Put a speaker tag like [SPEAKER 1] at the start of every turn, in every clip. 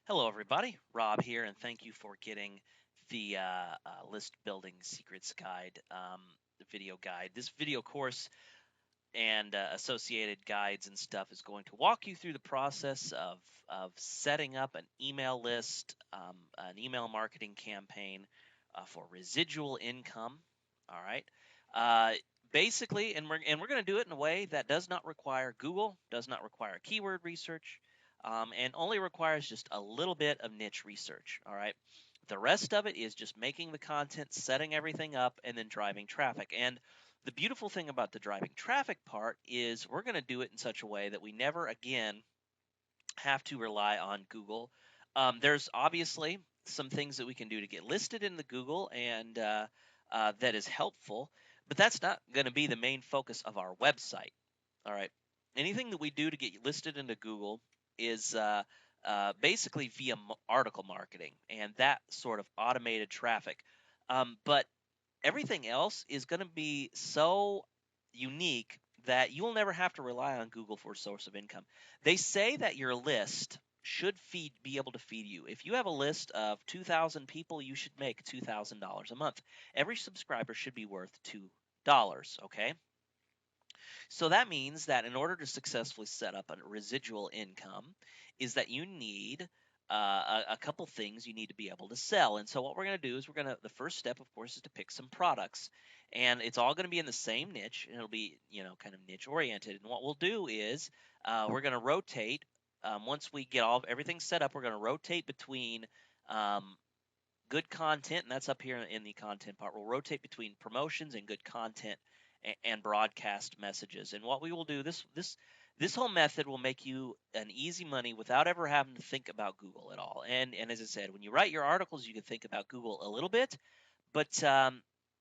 [SPEAKER 1] Hello, everybody. Rob here, and thank you for getting the list building secrets guide, the video guide. This video course and associated guides and stuff is going to walk you through the process of setting up an email list, an email marketing campaign for residual income. All right. Uh, Basically, and we're going to do it in a way that does not require Google, does not require keyword research, and only requires just a little bit of niche research. All right. The rest of it is just making the content, setting everything up, and then driving traffic. And the beautiful thing about the driving traffic part is we're going to do it in such a way that we never again have to rely on Google. There's obviously some things that we can do to get listed in the Google, and that is helpful, but that's not going to be the main focus of our website. All right. Anything that we do to get listed into Google is basically via article marketing and that sort of automated traffic. But everything else is going to be so unique that you will never have to rely on Google for a source of income. They say that your list should be able to feed you. If you have a list of 2,000 people, you should make $2,000 a month. Every subscriber should be worth $2, okay? So that means that in order to successfully set up a residual income is that you need a couple things you need to be able to sell. And so what we're going to do is the first step, of course, is to pick some products. And it's all going to be in the same niche, and it'll be, kind of niche oriented. And what we'll do is we're going to rotate. Once we get everything set up, we're going to rotate between um, good content, and that's up here in the content part. We'll rotate between promotions and good content and broadcast messages. And what we will do, this whole method will make you an easy money without ever having to think about Google at all. And as I said, when you write your articles, you can think about Google a little bit, but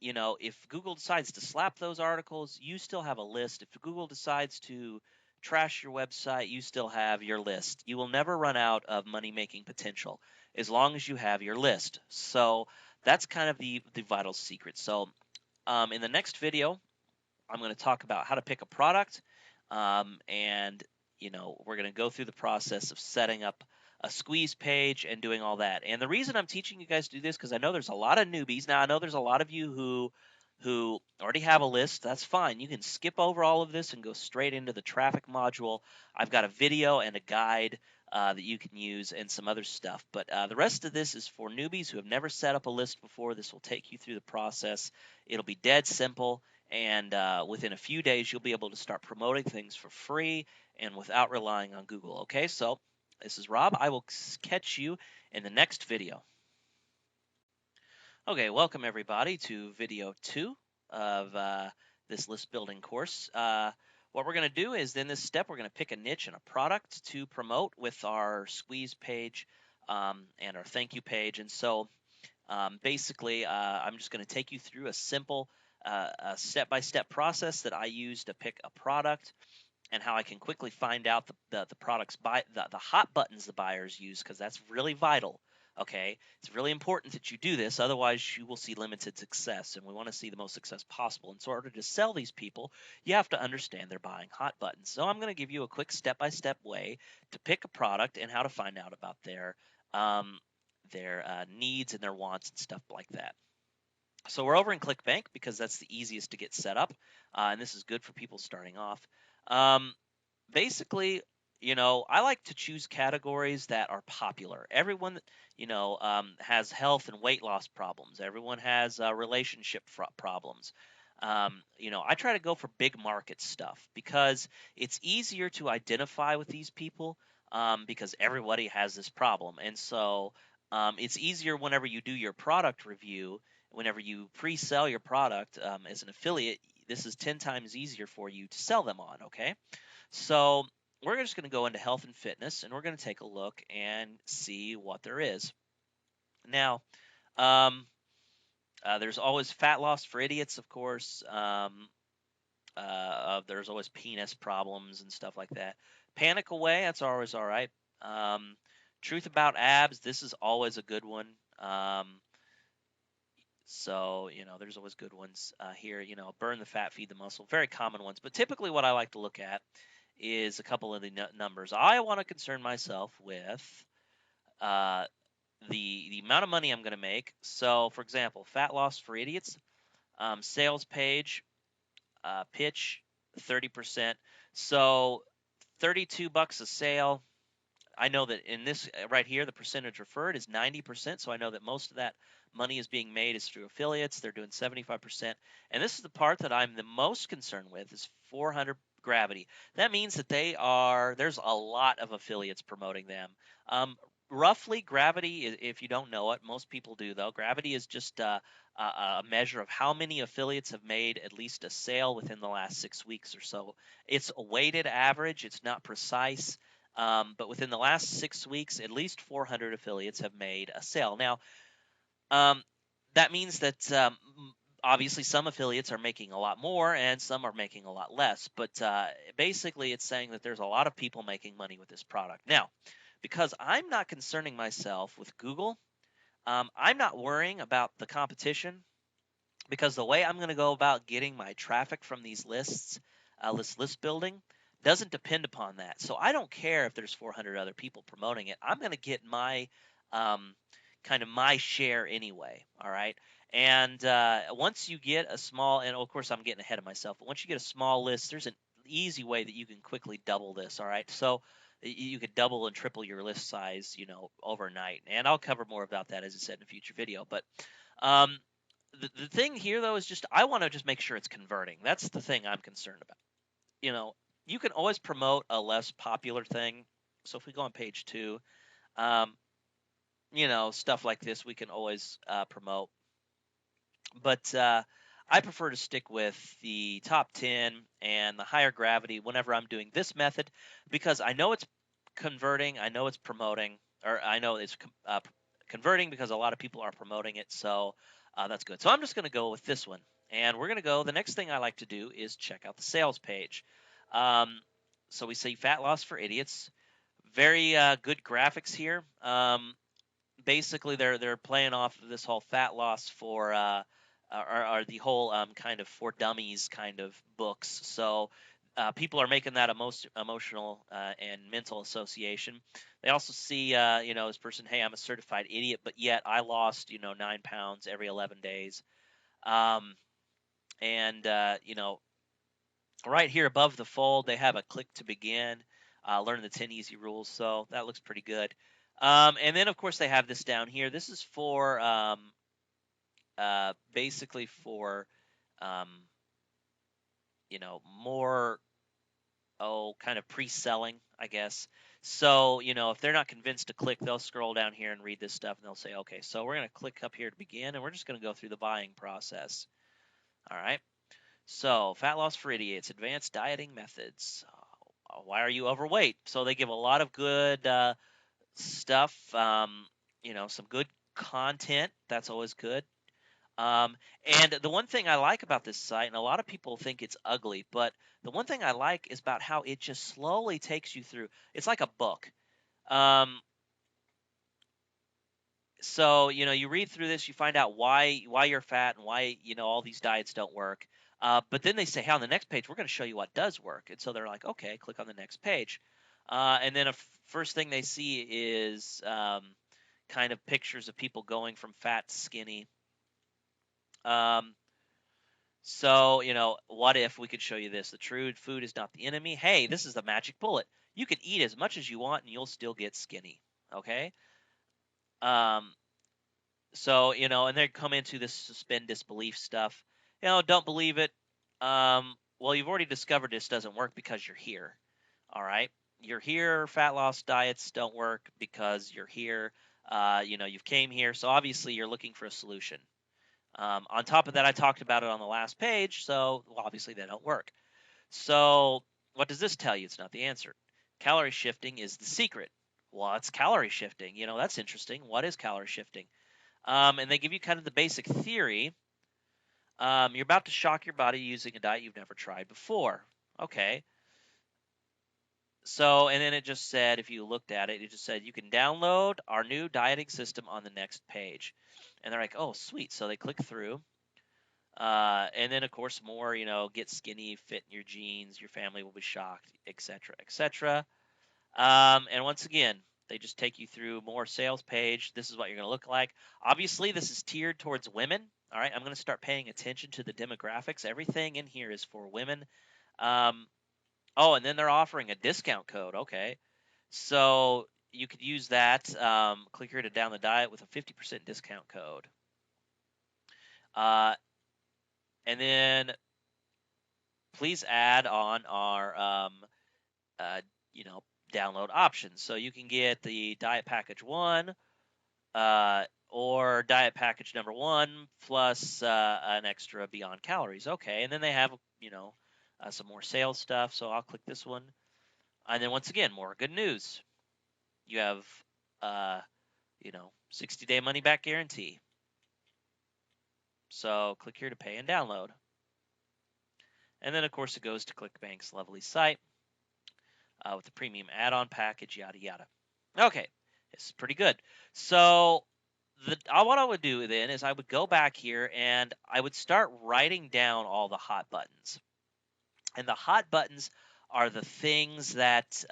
[SPEAKER 1] if Google decides to slap those articles, you still have a list. If Google decides to trash your website, you still have your list. You will never run out of money making potential as long as you have your list. So that's kind of the vital secret. So in the next video, I'm going to talk about how to pick a product, and we're going to go through the process of setting up a squeeze page and doing all that. And the reason I'm teaching you guys to do this because I know there's a lot of newbies. Now I know there's a lot of you who already have a list. That's fine. You can skip over all of this and go straight into the traffic module. I've got a video and a guide that you can use and some other stuff. But the rest of this is for newbies who have never set up a list before. This will take you through the process. It'll be dead simple. And within a few days, you'll be able to start promoting things for free and without relying on Google. Okay, so this is Rob. I will catch you in the next video. Okay, welcome everybody to video 2 of this list building course. What we're going to do is in this step, we're going to pick a niche and a product to promote with our squeeze page and our thank you page. And so basically, I'm just going to take you through a simple a step-by-step process that I use to pick a product and how I can quickly find out the products the hot buttons the buyers use, because that's really vital. Okay, it's really important that you do this, otherwise you will see limited success, and we want to see the most success possible. And so in order to sell these people, you have to understand they're buying hot buttons. So I'm going to give you a quick step-by-step way to pick a product and how to find out about um, their needs and their wants and stuff like that. So we're over in ClickBank because that's the easiest to get set up, and this is good for people starting off. Um, Basically, I like to choose categories that are popular. Everyone, has health and weight loss problems. Everyone has relationship problems. I try to go for big market stuff because it's easier to identify with these people, because everybody has this problem. And so it's easier whenever you do your product review, whenever you pre-sell your product as an affiliate, this is 10 times easier for you to sell them on, okay? So we're just going to go into health and fitness, and we're going to take a look and see what there is. Now, um, there's always fat loss for idiots, of course. There's always penis problems and stuff like that. Panic away, that's always all right. Um, Truth about abs, this is always a good one. So, there's always good ones here. Burn the fat, feed the muscle, very common ones. But typically, what I like to look at is a couple of the numbers. I want to concern myself with uh, the amount of money I'm going to make. So, for example, Fat Loss for Idiots, sales page, pitch, 30%. So, $32 a sale. I know that in this right here, the percentage referred is 90%. So I know that most of that money is being made is through affiliates. They're doing 75%. And this is the part that I'm the most concerned with is 400 Gravity. That means that there's a lot of affiliates promoting them. Roughly, Gravity, if you don't know it, most people do though. Gravity is just a measure of how many affiliates have made at least a sale within the last 6 weeks or so. It's a weighted average. It's not precise. But within the last 6 weeks, at least 400 affiliates have made a sale. Now, um, that means that obviously some affiliates are making a lot more and some are making a lot less. But basically, it's saying that there's a lot of people making money with this product. Now, because I'm not concerning myself with Google, I'm not worrying about the competition because the way I'm going to go about getting my traffic from these lists, list building, doesn't depend upon that. So I don't care if there's 400 other people promoting it. I'm going to get my um, kind of my share anyway. All right. And once you get a small, and of course I'm getting ahead of myself, but once you get a small list, there's an easy way that you can quickly double this. All right. So you could double and triple your list size, overnight. And I'll cover more about that, as I said, in a future video. But um, the thing here though is just I want to just make sure it's converting. That's the thing I'm concerned about. You know, you can always promote a less popular thing. So if we go on page 2, um, stuff like this we can always promote. But I prefer to stick with the top 10 and the higher gravity whenever I'm doing this method because I know it's converting, I know it's promoting, or I know it's converting because a lot of people are promoting it. So that's good. So I'm just going to go with this one. And we're going to go. The next thing I like to do is check out the sales page. Um, so we see Fat Loss for Idiots. Very good graphics here. Basically, they're playing off of this whole fat loss for or the whole kind of for dummies kind of books. So people are making that a most emotional and mental association. They also see, this person, hey, I'm a certified idiot, but yet I lost, 9 pounds every 11 days. Um, and, right here above the fold, they have a click to begin, learn the 10 easy rules. So that looks pretty good. And then, of course, they have this down here. This is for basically for, um, more, kind of pre-selling, I guess. So, if they're not convinced to click, they'll scroll down here and read this stuff and they'll say, okay, so we're going to click up here to begin and we're just going to go through the buying process. All right. So, fat loss for idiots, advanced dieting methods. Why are you overweight? So they give a lot of good stuff. Some good content. That's always good. And the one thing I like about this site, and a lot of people think it's ugly, but the one thing I like is about how it just slowly takes you through. It's like a book. Um, so you read through this, you find out why you're fat and why all these diets don't work. But then they say, hey, on the next page, we're going to show you what does work. And so they're like, okay, click on the next page. And then first thing they see is kind of pictures of people going from fat to skinny. So, what if we could show you this? The true food is not the enemy. Hey, this is the magic bullet. You can eat as much as you want and you'll still get skinny. Okay? Um, so, and they come into this suspend disbelief stuff. Don't believe it. Well, you've already discovered this doesn't work because you're here. All right? You're here. Fat loss diets don't work because you're here. You've came here. So obviously you're looking for a solution. On top of that, I talked about it on the last page, so obviously they don't work. So what does this tell you? It's not the answer. Calorie shifting is the secret. Well, it's calorie shifting. That's interesting. What is calorie shifting? And they give you kind of the basic theory. You're about to shock your body using a diet you've never tried before. Okay. So, and then it just said, if you looked at it, it just said you can download our new dieting system on the next page. And they're like, oh, sweet. So they click through. And then, of course, more, get skinny, fit in your jeans, your family will be shocked, etc., etc. And once again, They just take you through more sales page. This is what you're going to look like. Obviously, this is tiered towards women. All right, I'm going to start paying attention to the demographics. Everything in here is for women. Oh, and then they're offering a discount code. Okay, so you could use that. Click here to down the diet with a 50% discount code. And then please add on our download options. So you can get the diet package 1 or diet package number 1 plus an extra Beyond Calories. Okay, and then they have some more sales stuff. So I'll click this one, and then once again, more good news. You have 60-day money back guarantee. So click here to pay and download. And then of course it goes to ClickBank's lovely site with the premium add-on package, yada yada. Okay, it's pretty good. So what I would do then is I would go back here and I would start writing down all the hot buttons. And the hot buttons are the things that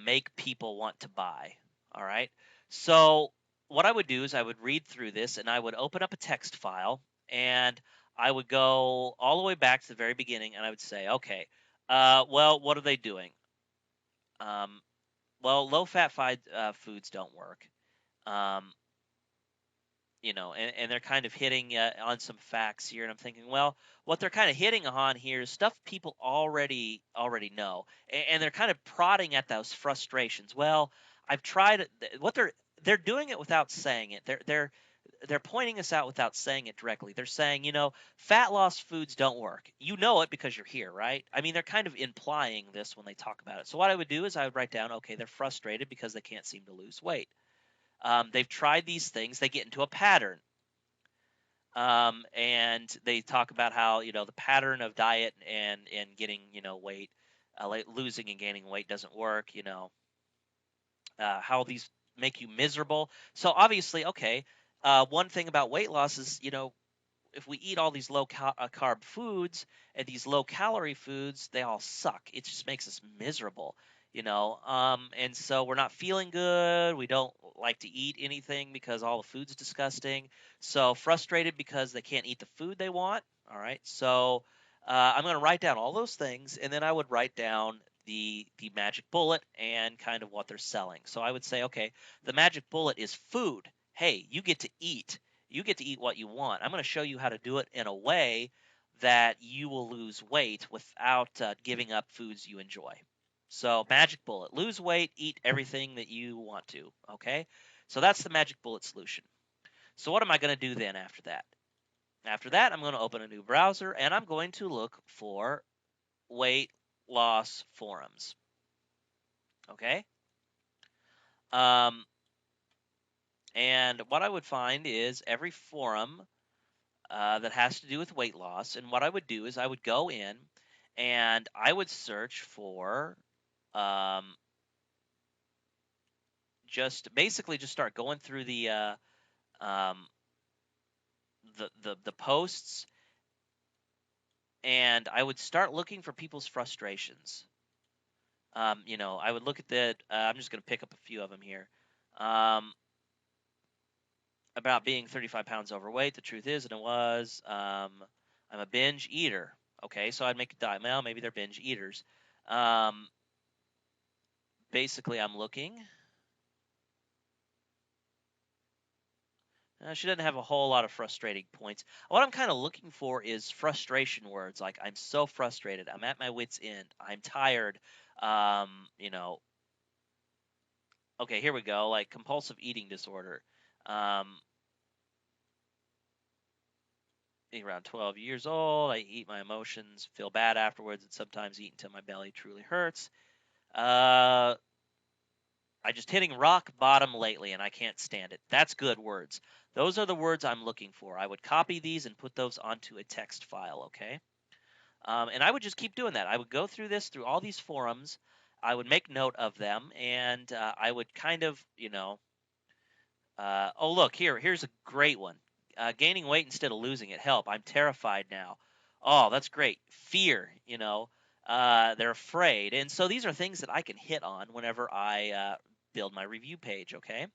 [SPEAKER 1] make people want to buy. All right. So what I would do is I would read through this and I would open up a text file and I would go all the way back to the very beginning and I would say, okay, well, what are they doing? Well, low-fat foods don't work. And they're kind of hitting on some facts here, and I'm thinking, well, what they're kind of hitting on here is stuff people already know, and they're kind of prodding at those frustrations. Well, I've tried what they're doing it without saying it. They're pointing us out without saying it directly. They're saying, fat loss foods don't work. You know it because you're here, right? I mean, they're kind of implying this when they talk about it. So what I would do is I would write down, okay, they're frustrated because they can't seem to lose weight. They've tried these things. They get into a pattern. And they talk about how, the pattern of diet and getting, weight, like losing and gaining weight doesn't work, how these make you miserable. So obviously, okay, one thing about weight loss is, if we eat all these low carb foods and these low calorie foods, they all suck. It just makes us miserable, and so we're not feeling good. We don't like to eat anything because all the food's disgusting. So frustrated because they can't eat the food they want. All right. So I'm going to write down all those things, and then I would write down the magic bullet and kind of what they're selling. So I would say, okay, the magic bullet is food. Hey, you get to eat. You get to eat what you want. I'm going to show you how to do it in a way that you will lose weight without giving up foods you enjoy. So magic bullet, lose weight, eat everything that you want to, okay? So that's the magic bullet solution. So what am I going to do then after that? After that, I'm going to open a new browser and I'm going to look for weight loss forums, okay? And what I would find is every forum that has to do with weight loss. And what I would do is I would go in and I would search for just start going through the posts, and I would start looking for people's frustrations. I would look at that. I'm just going to pick up a few of them here. About being 35 pounds overweight. The truth is, and it was, I'm a binge eater. Okay, so I'd make a diet. Well, maybe they're binge eaters. Basically, I'm looking. She doesn't have a whole lot of frustrating points. What I'm kind of looking for is frustration words, like I'm so frustrated, I'm at my wit's end, I'm tired. Okay, here we go, like compulsive eating disorder. Around 12 years old, I eat my emotions, feel bad afterwards, and sometimes eat until my belly truly hurts. I just hitting rock bottom lately and I can't stand it. That's good words. Those are the words I'm looking for. I would copy these and put those onto a text file, okay? And I would just keep doing that. I would go through all these forums. I would make note of them, and I would kind of, oh, look, here's a great one. Gaining weight instead of losing it. Help, I'm terrified now. Oh, that's great. Fear, they're afraid. And so these are things that I can hit on whenever I build my review page, okay?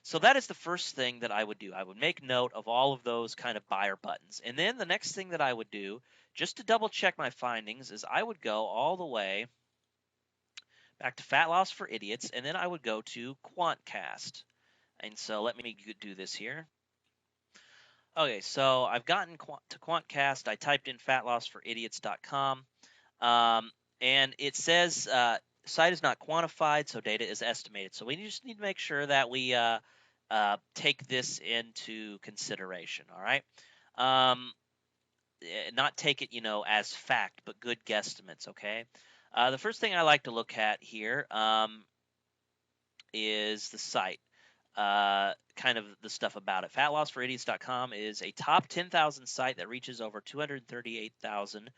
[SPEAKER 1] So that is the first thing that I would do. I would make note of all of those kind of buyer buttons. And then the next thing that I would do, just to double check my findings, is I would go all the way back to Fat Loss for Idiots, and then I would go to Quantcast. And so let me do this here. Okay, so I've gotten to Quantcast. I typed in fatlossforidiots.com, and it says site is not quantified, so data is estimated. So we just need to make sure that we take this into consideration. All right, not take it, as fact, but good guesstimates. Okay. The first thing I like to look at here is the site. Kind of the stuff about it. FatLossForIdiots.com is a top 10,000 site that reaches over 238,000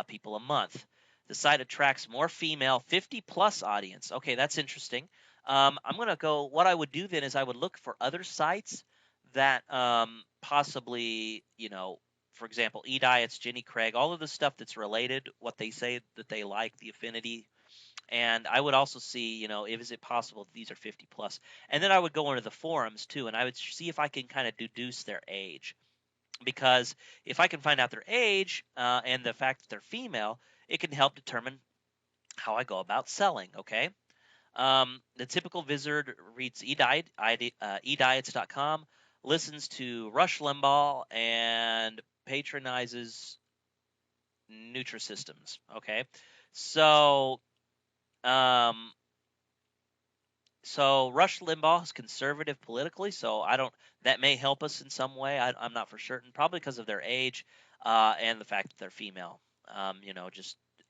[SPEAKER 1] people a month. The site attracts more female 50 plus audience. Okay, that's interesting. I'm going to go, what I would do then is I would look for other sites that possibly, for example, eDiets, Jenny Craig, all of the stuff that's related, what they say that they like, the affinity. And I would also see, is it possible that these are 50 plus? And then I would go into the forums too, and I would see if I can kind of deduce their age. Because if I can find out their age and the fact that they're female, it can help determine how I go about selling, okay? The typical visitor reads ediets.com, listens to Rush Limbaugh, and patronizes Nutrisystems, okay? So um, So Rush Limbaugh is conservative politically, so that may help us in some way. I'm not for certain, probably because of their age and the fact that they're female. I'm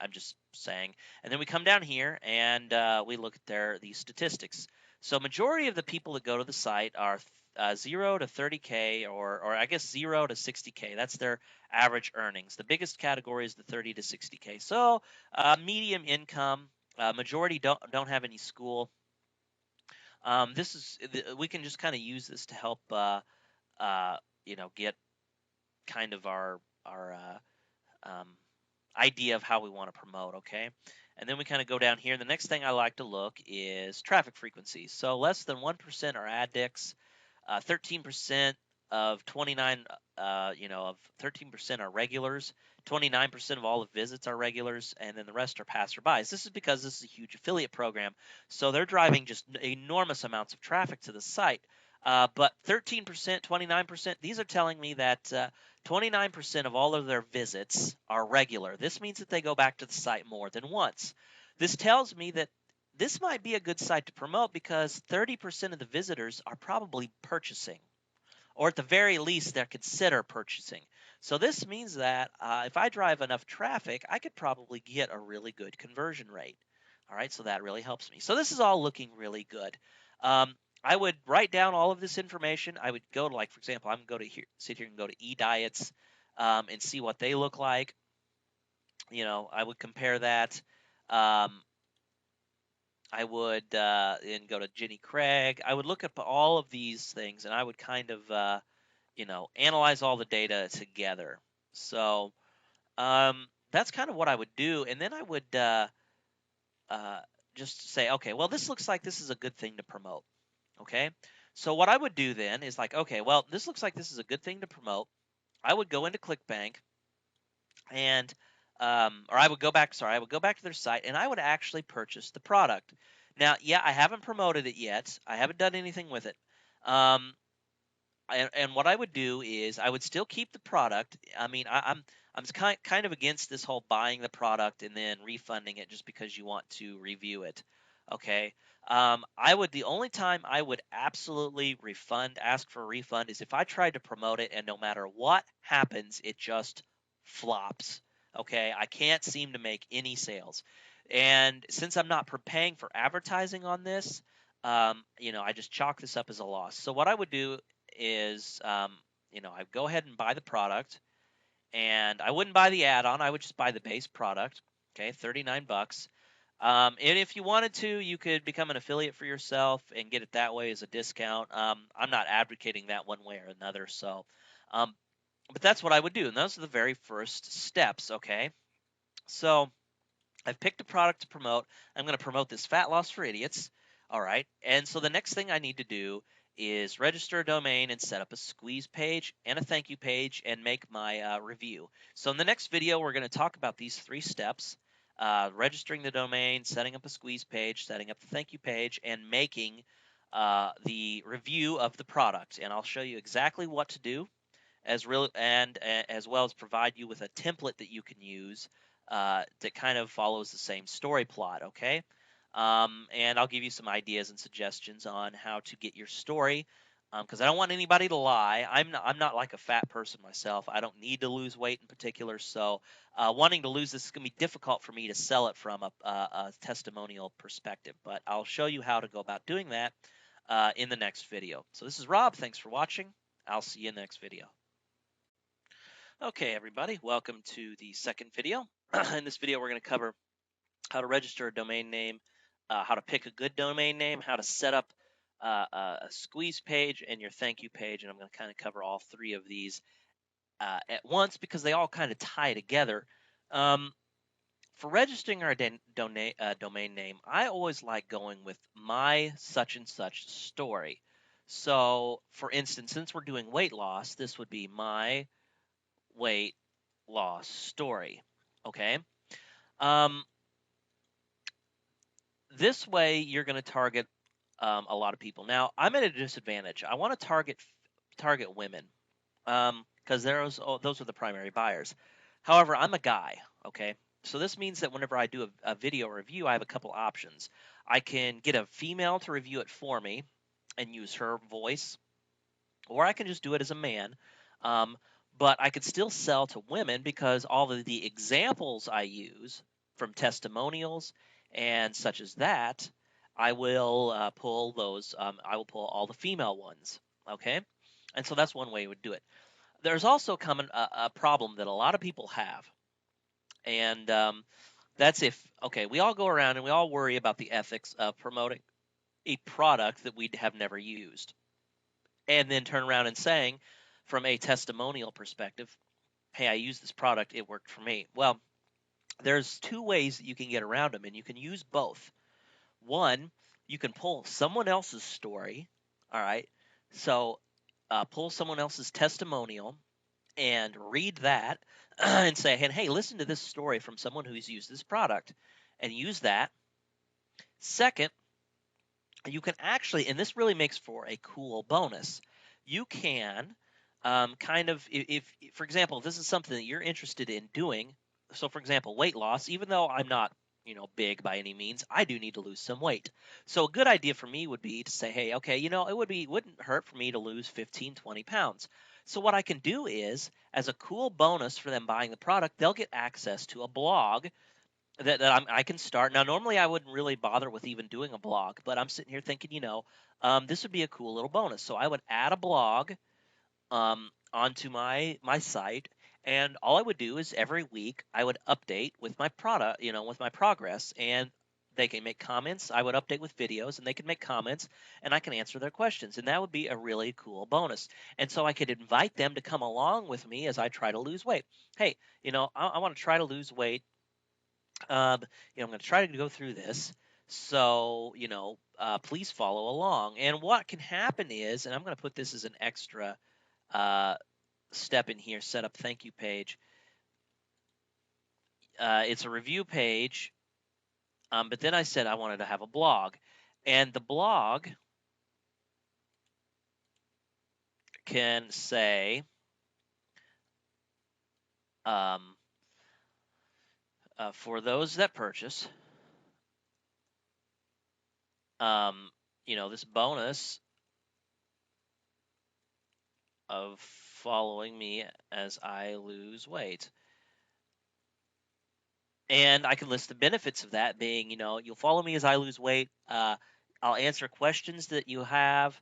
[SPEAKER 1] just saying. And then we come down here and we look at these statistics. So majority of the people that go to the site are 0 to 30K or I guess 0 to 60K. That's their average earnings. The biggest category is the 30 to 60K. So medium income. Majority don't have any school. We can just kind of use this to help get kind of our um, idea of how we want to promote. Okay, and then we kind of go down here. The next thing I like to look is traffic frequencies. So less than 1% are addicts. 13% of 29, of 13% are regulars. 29% of all the visits are regulars, and then the rest are passerbys. This is because this is a huge affiliate program, so they're driving just enormous amounts of traffic to the site. But 13%, 29%, these are telling me that 29% of all of their visits are regular. This means that they go back to the site more than once. This tells me that this might be a good site to promote because 30% of the visitors are probably purchasing, or at the very least, they're consider purchasing. So this means that if I drive enough traffic, I could probably get a really good conversion rate. All right, so that really helps me. So this is all looking really good. I would write down all of this information. I would go to, like, for example, I'm going to sit here and go to eDiets and see what they look like. I would compare that. I would and go to Jenny Craig. I would look up all of these things, and I would kind of, analyze all the data together. So that's kind of what I would do, and then I would uh, just say, okay, well, this looks like this is a good thing to promote. Okay, so what I would do then is like, okay, well, this looks like this is a good thing to promote. I would go into ClickBank, and I would go back to their site, and I would actually purchase the product. Now, yeah, I haven't promoted it yet. I haven't done anything with it. And what I would do is I would still keep the product. I mean, I'm kind of against this whole buying the product and then refunding it just because you want to review it. Okay. The only time I would absolutely ask for a refund is if I tried to promote it and no matter what happens, it just flops. Okay. I can't seem to make any sales. And since I'm not paying for advertising on this, I just chalk this up as a loss. So what I would do is, I'd go ahead and buy the product, and I wouldn't buy the add-on. I would just buy the base product. Okay, $39. And if you wanted to, you could become an affiliate for yourself and get it that way as a discount. I'm not advocating that one way or another. So, but that's what I would do, and those are the very first steps. Okay, so I've picked a product to promote. I'm going to promote this Fat Loss for Idiots. All right. And so the next thing I need to do is register a domain and set up a squeeze page and a thank you page and make my review. So in the next video, we're going to talk about these 3 steps: registering the domain, setting up a squeeze page, setting up the thank you page, and making the review of the product. And I'll show you exactly what to do, as well as provide you with a template that you can use that kind of follows the same story plot. Okay. And I'll give you some ideas and suggestions on how to get your story, because I don't want anybody to lie. I'm not like a fat person myself. I don't need to lose weight in particular. So wanting to lose this is going to be difficult for me to sell it from a testimonial perspective. But I'll show you how to go about doing that in the next video. So this is Rob. Thanks for watching. I'll see you in the next video. Okay, everybody, welcome to the second video. In this video, we're going to cover how to register a domain name, how to pick a good domain name, how to set up a squeeze page and your thank you page. And I'm going to kind of cover all 3 of these at once because they all kind of tie together. For registering our domain name, I always like going with my such and such story. So, for instance, since we're doing weight loss, this would be my weight loss story. Okay. This way, you're going to target a lot of people. Now, I'm at a disadvantage. I want to target women because those are the primary buyers. However, I'm a guy. Okay. So this means that whenever I do a video review, I have a couple options. I can get a female to review it for me and use her voice, or I can just do it as a man. But I could still sell to women because all of the examples I use from testimonials and such as that, I will pull those. I will pull all the female ones. Okay, and so that's one way you would do it. There's also a problem that a lot of people have, and that's we all go around and we all worry about the ethics of promoting a product that we have never used, and then turn around and saying, from a testimonial perspective, hey, I used this product, it worked for me. Well, there's 2 ways that you can get around them, and you can use both. One, you can pull someone else's story. All right. So pull someone else's testimonial and read that and say, hey, listen to this story from someone who's used this product, and use that. Second, you can actually, and this really makes for a cool bonus, you can if, for example, if this is something that you're interested in doing. So for example, weight loss, even though I'm not big by any means, I do need to lose some weight. So a good idea for me would be to say, hey, okay, it wouldn't hurt for me to lose 15, 20 pounds. So what I can do is, as a cool bonus for them buying the product, they'll get access to a blog that I can start. Now, normally I wouldn't really bother with even doing a blog, but I'm sitting here thinking, this would be a cool little bonus. So I would add a blog onto my site, and all I would do is every week I would update with my product, with my progress, and they can make comments. I would update with videos, and they can make comments, and I can answer their questions, and that would be a really cool bonus. And so I could invite them to come along with me as I try to lose weight. Hey, I want to try to lose weight. I'm going to try to go through this. So, please follow along. And what can happen is, and I'm going to put this as an extra uh, step in here, set up thank you page. It's a review page, but then I said I wanted to have a blog. And the blog can say, for those that purchase, this bonus of following me as I lose weight. And I can list the benefits of that being, you'll follow me as I lose weight. I'll answer questions that you have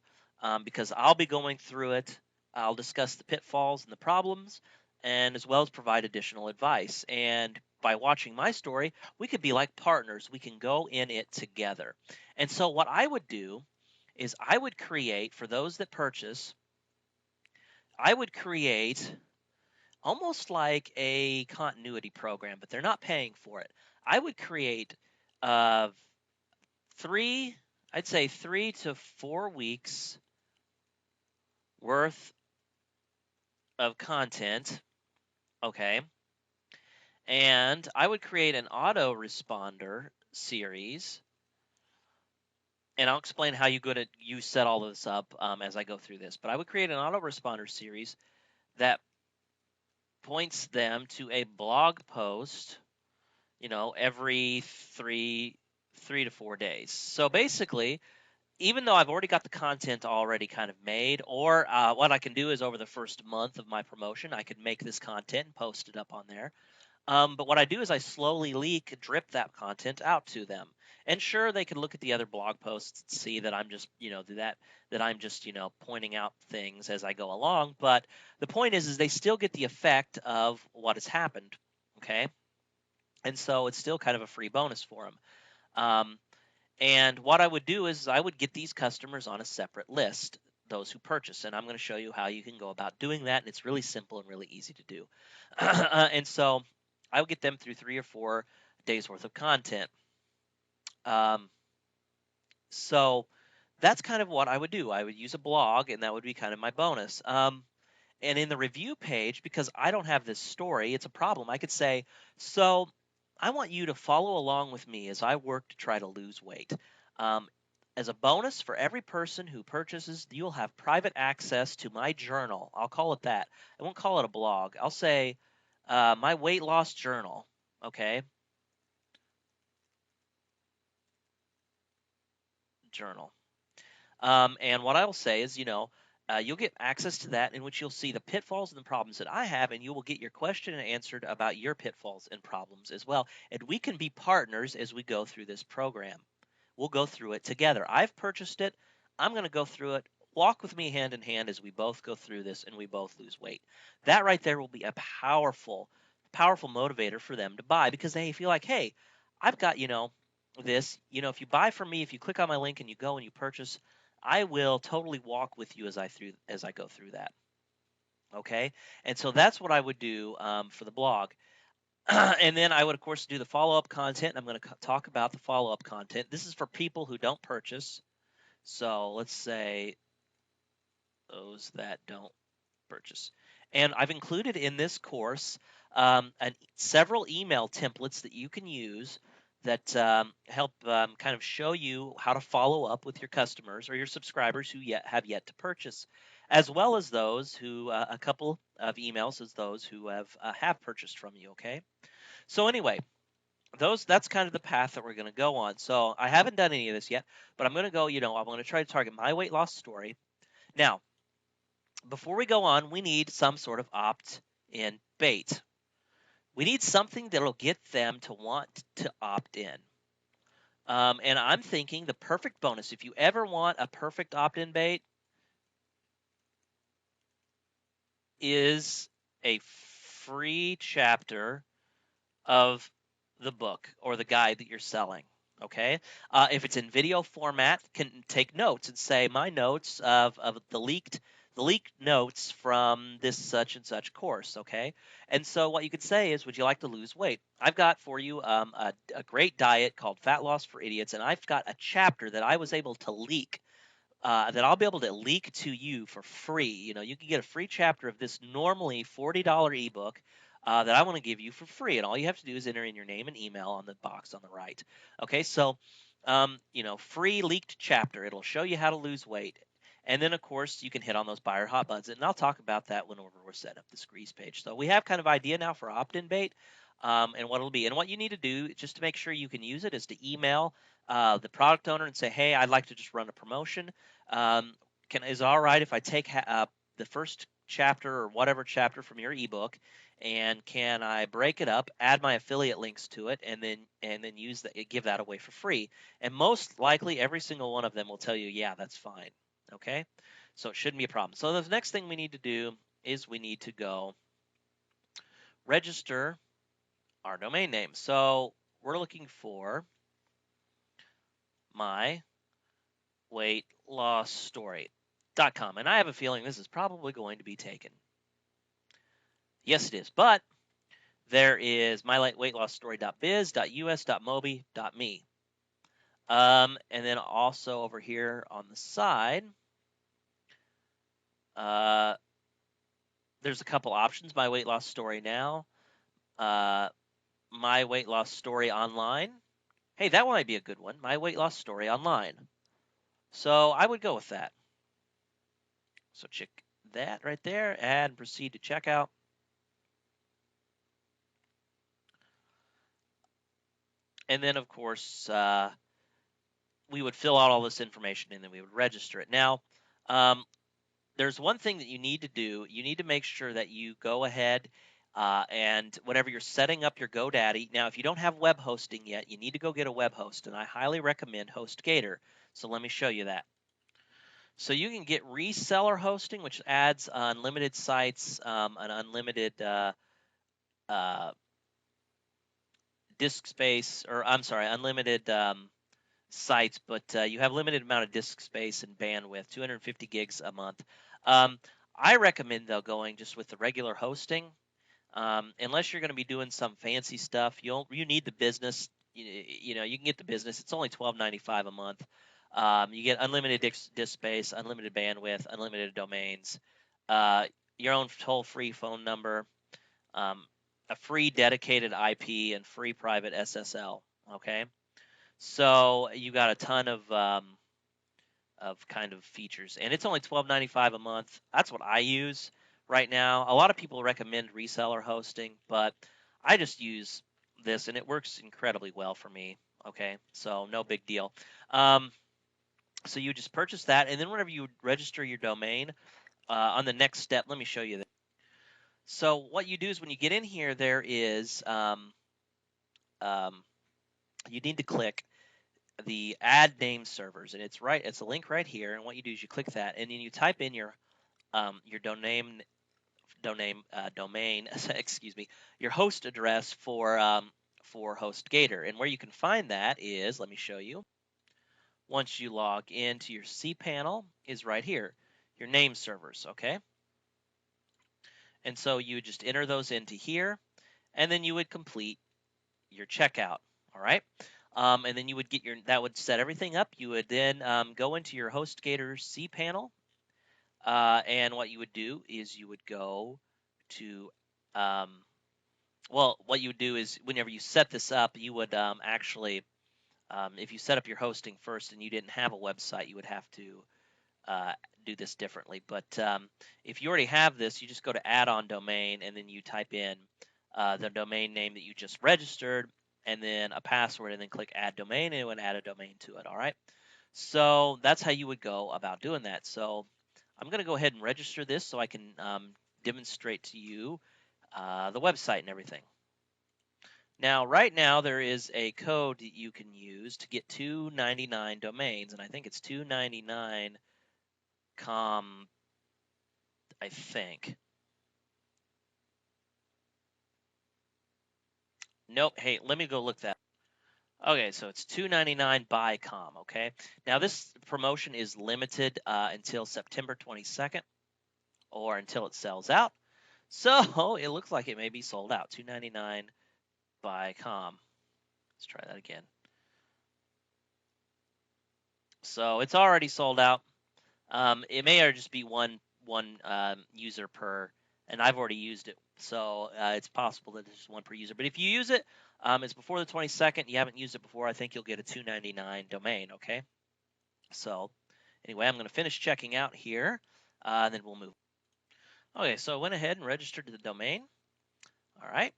[SPEAKER 1] because I'll be going through it. I'll discuss the pitfalls and the problems, and as well as provide additional advice. And by watching my story, we could be like partners. We can go in it together. And so what I would do is I would create, for those that purchase, I would create almost like a continuity program, but they're not paying for it. I would create 3, I'd say 3 to 4 weeks worth of content, okay? And I would create an autoresponder series, and I'll explain how you set all this up as I go through this. But I would create an autoresponder series that points them to a blog post, every three to 4 days. So basically, even though I've already got the content already kind of made, or what I can do is over the first month of my promotion, I could make this content and post it up on there. But what I do is I slowly drip that content out to them. And sure, they can look at the other blog posts and see that I'm just, that I'm just, pointing out things as I go along. But the point is they still get the effect of what has happened. Okay. And so it's still kind of a free bonus for them. And what I would do is I would get these customers on a separate list, those who purchase. And I'm going to show you how you can go about doing that. And it's really simple and really easy to do. And so I would get them through 3 or 4 days worth of content. So that's kind of what I would do. I would use a blog, and that would be kind of my bonus. And in the review page, because I don't have this story, it's a problem. I could say, so I want you to follow along with me as I work to try to lose weight. Um, as a bonus for every person who purchases, you'll have private access to my journal. I'll call it that. I won't call it a blog. I'll say my weight loss journal. Okay. Journal. And what I will say is, you'll get access to that in which you'll see the pitfalls and the problems that I have, and you will get your question answered about your pitfalls and problems as well. And we can be partners as we go through this program. We'll go through it together. I've purchased it. I'm going to go through it. Walk with me hand in hand as we both go through this and we both lose weight. That right there will be a powerful, powerful motivator for them to buy because they feel like, hey, I've got, this, if you buy from me, if you click on my link and you go and you purchase, I will totally walk with you as I go through that. Okay, and so that's what I would do for the blog. And then I would, of course, do the follow-up content. I'm going to talk about the follow-up content. This is for people who don't purchase. So let's say those that don't purchase. And I've included in this course several email templates that you can use that help kind of show you how to follow up with your customers or your subscribers who have yet to purchase, as well as those who a couple of emails as those who have purchased from you. Okay. So anyway, that's kind of the path that we're going to go on. So I haven't done any of this yet, but I'm going to go. I'm going to try to target my weight loss story. Now, before we go on, we need some sort of opt-in bait. We need something that'll get them to want to opt in. And I'm thinking the perfect bonus, if you ever want a perfect opt-in bait, is a free chapter of the book or the guide that you're selling. Okay. If it's in video format, can take notes and say my notes of the leaked notes from this such and such course. Okay. And so what you could say is, would you like to lose weight? I've got for you a great diet called Fat Loss for Idiots, and I've got a chapter that I was able to leak. That I'll be able to leak to you for free. You can get a free chapter of this normally $40 ebook that I want to give you for free. And all you have to do is enter in your name and email on the box on the right. Okay, so, free leaked chapter. It'll show you how to lose weight. And then, of course, you can hit on those buyer hot buttons. And I'll talk about that whenever we're setting up the squeeze page. So we have kind of idea now for opt-in bait and what it'll be. And what you need to do just to make sure you can use it is to email the product owner and say, hey, I'd like to just run a promotion. Is it all right if I take the first chapter or whatever chapter from your ebook, and can I break it up, add my affiliate links to it, and then give that away for free? And most likely, every single one of them will tell you, yeah, that's fine. Okay, so it shouldn't be a problem. So the next thing we need to do is we need to go register our domain name. So we're looking for my weight loss story.com. And I have a feeling this is probably going to be taken. Yes, it is. But there is myweightlossstory.biz.us.mobi.me. And then also over here on the side, there's a couple options. My weight loss story now, my weight loss story online. Hey, that might be a good one. My weight loss story online. So I would go with that. So check that right there, add and proceed to checkout. And then, of course, we would fill out all this information and then we would register it. Now, there's one thing that you need to do. You need to make sure that you go ahead and whenever you're setting up your GoDaddy. Now, if you don't have web hosting yet, you need to go get a web host, and I highly recommend HostGator. So let me show you that. So you can get reseller hosting, which adds unlimited sites, an unlimited disk space, or I'm sorry, unlimited sites, but you have limited amount of disk space and bandwidth, 250 gigs a month. I recommend though going just with the regular hosting, unless you're going to be doing some fancy stuff. You need the business. You know, you can get the business. It's only $12.95 a month. You get unlimited disk space, unlimited bandwidth, unlimited domains, your own toll-free phone number, a free dedicated IP, and free private SSL. Okay, so you got a ton of kind of features, and it's only $12.95 a month. That's what I use right now. A lot of people recommend reseller hosting, but I just use this, and it works incredibly well for me. Okay, so no big deal. So you just purchase that, and then whenever you register your domain, on the next step, let me show you that. So what you do is when you get in here, there is you need to click the add name servers, and it's a link right here. And what you do is you click that, and then you type in your domain excuse me, your host address for HostGator. And where you can find that is, let me show you. Once you log into your cPanel, is right here, your name servers. Okay, and so you would just enter those into here, and then you would complete your checkout. All right. And then you would get that would set everything up. You would then go into your HostGator cPanel, and what you would do is you would go to, well, what you would do is whenever you set this up, you would actually, if you set up your hosting first and you didn't have a website, you would have to do this differently. But if you already have this, you just go to add-on domain, and then you type in the domain name that you just registered, and then a password, and then click add domain, and it would add a domain to it. All right. So that's how you would go about doing that. So I'm going to go ahead and register this so I can demonstrate to you the website and everything. Now, right now, there is a code that you can use to get 299 domains, and I think it's 299 com, I think. Nope. Hey, let me go look that. Okay, so it's $2.99 by com. Okay, now this promotion is limited until September 22nd, or until it sells out. So it looks like it may be sold out. $2.99 by com. Let's try that again. So it's already sold out. It may just be one user per, and I've already used it, so it's possible that there's one per user. But if you use it, it's before the 22nd. You haven't used it before. I think you'll get a $2.99 domain. Okay. So anyway, I'm going to finish checking out here, and then we'll move. Okay, so I went ahead and registered the domain. All right,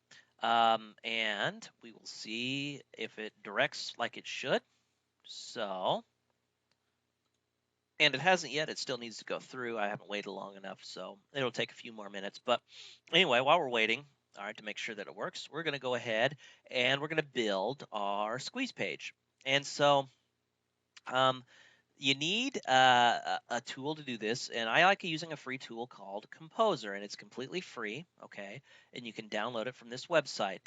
[SPEAKER 1] and we will see if it directs like it should. So. And it hasn't yet. It still needs to go through. I haven't waited long enough, so it'll take a few more minutes. But anyway, while we're waiting, all right, to make sure that it works, we're going to go ahead and we're going to build our squeeze page. And so you need a tool to do this, and I like using a free tool called Composer, and it's completely free, okay? And you can download it from this website,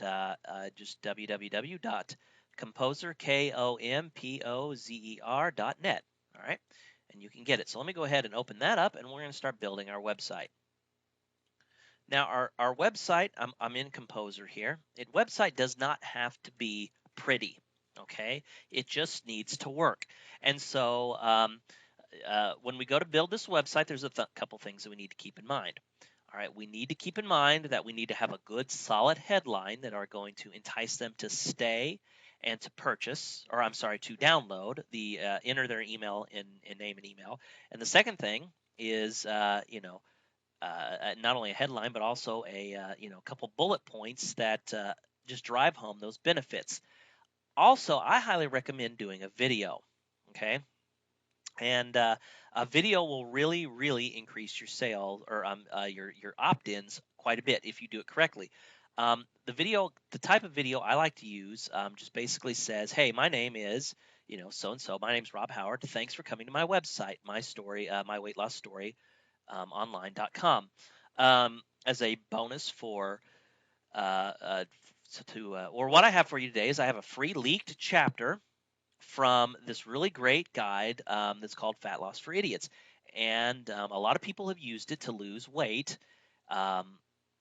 [SPEAKER 1] just www.composer.net, all right? And you can get it. So let me go ahead and open that up, and we're going to start building our website. Now, our website, I'm in Composer here. Website does not have to be pretty, Okay, it just needs to work. And so when we go to build this website, there's a couple things that we need to keep in mind. All right, we need to keep in mind that we need to have a good solid headline that are going to entice them to stay and to purchase, or I'm sorry, to download the enter their email in name and email. And the second thing is, not only a headline but also a couple bullet points that just drive home those benefits. Also, I highly recommend doing a video. Okay, and a video will really, really increase your sales or your opt-ins quite a bit if you do it correctly. The type of video I like to use, just basically says, "Hey, my name is so and so. My name's Rob Howard. Thanks for coming to my website, my story, my weight loss story, online.com." As a bonus for or what I have for you today is I have a free leaked chapter from this really great guide that's called Fat Loss for Idiots. And a lot of people have used it to lose weight, um,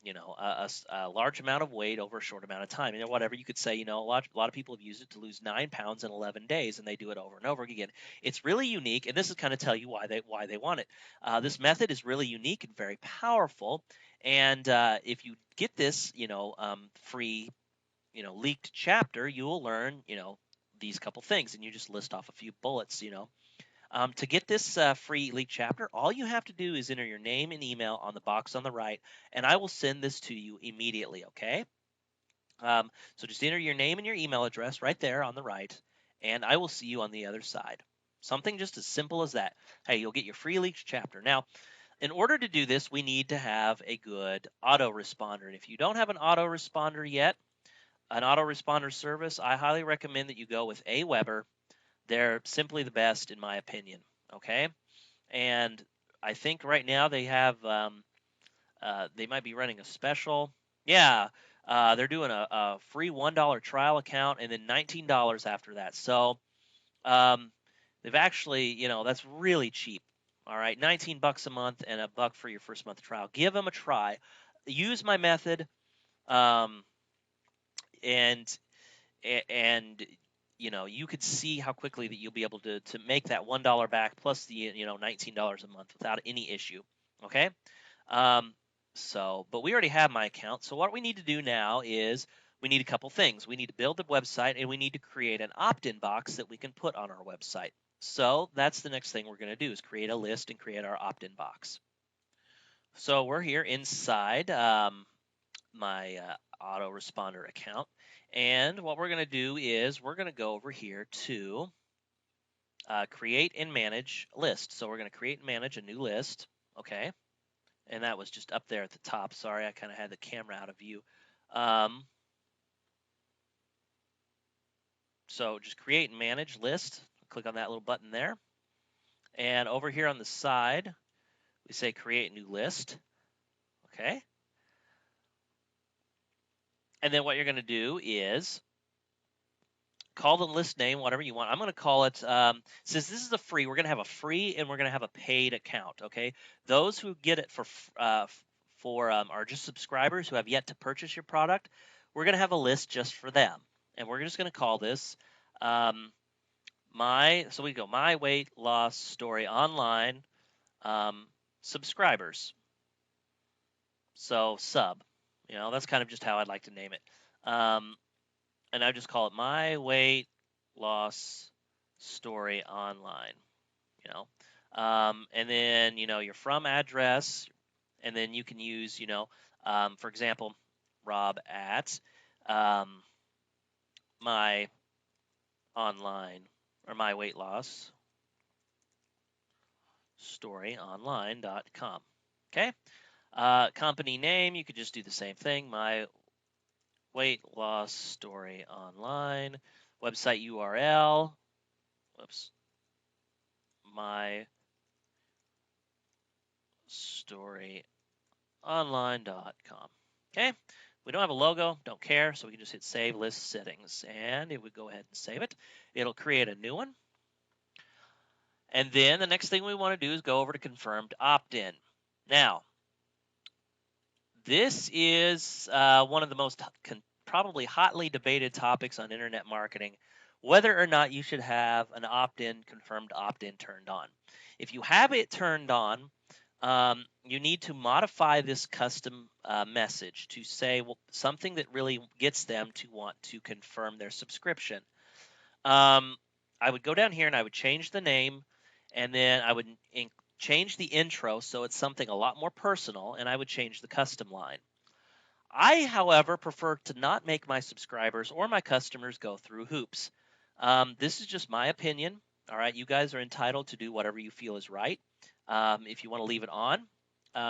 [SPEAKER 1] a large amount of weight over a short amount of time. Whatever you could say, a lot of people have used it to lose 9 pounds in 11 days, and they do it over and over again. It's really unique, and this is kind of tell you why they want it. This method is really unique and very powerful. And if you get this, free leaked chapter, you will learn, these couple things, and you just list off a few bullets. To get this free leaked chapter, all you have to do is enter your name and email on the box on the right, and I will send this to you immediately. Okay. So just enter your name and your email address right there on the right, and I will see you on the other side. Something just as simple as that. Hey, you'll get your free leaked chapter. Now, in order to do this, we need to have a good autoresponder. And if you don't have an autoresponder yet, an autoresponder service, I highly recommend that you go with Aweber. They're simply the best, in my opinion. Okay, and I think right now they might be running a special. Yeah, they're doing a free $1 trial account and then $19 after that. So um, they've actually, that's really cheap. All right, 19 bucks a month and $1 for your first month trial. Give them a try. Use my method, um, and and you could see how quickly that you'll be able to make that $1 back plus the $19 a month without any issue. Okay. um, but we already have my account, so what we need to do now is we need a couple things. We need to build the website, and we need to create an opt-in box that we can put on our website. So that's the next thing we're going to do, is create a list and create our opt-in box. So we're here inside my autoresponder account. And what we're going to do is we're going to go over here to create and manage list. So we're going to create and manage a new list. Okay. And that was just up there at the top. Sorry, I kind of had the camera out of view. So just create and manage list. Click on that little button there. And over here on the side, we say create new list. Okay. And then what you're going to do is call the list name whatever you want. I'm going to call it, since this is a free, we're going to have a free and we're going to have a paid account. Okay. Those who get it are just subscribers who have yet to purchase your product. We're going to have a list just for them. And we're just going to call this so we go my weight loss story online subscribers. So sub, that's kind of just how I'd like to name it. And I just call it my weight loss story online, and then, your from address, and then you can use, for example, Rob at my online or my weight loss story online.com. Okay. Company name, you could just do the same thing, my weight loss story online. Website URL, my story online.com. Okay, we don't have a logo, don't care, so we can just hit save list settings, and it would go ahead and save it. It'll create a new one. And then the next thing we want to do is go over to confirmed opt-in. Now, this is one of the most probably hotly debated topics on internet marketing. whether or not you should have an opt-in, confirmed opt-in turned on. If you have it turned on, you need to modify this custom message to say something that really gets them to want to confirm their subscription. I would go down here and I would change the name, and then I would change the intro so it's something a lot more personal, and I would change the custom line. I, however, prefer to not make my subscribers or my customers go through hoops. This is just my opinion. All right, you guys are entitled to do whatever you feel is right. If you want to leave it on,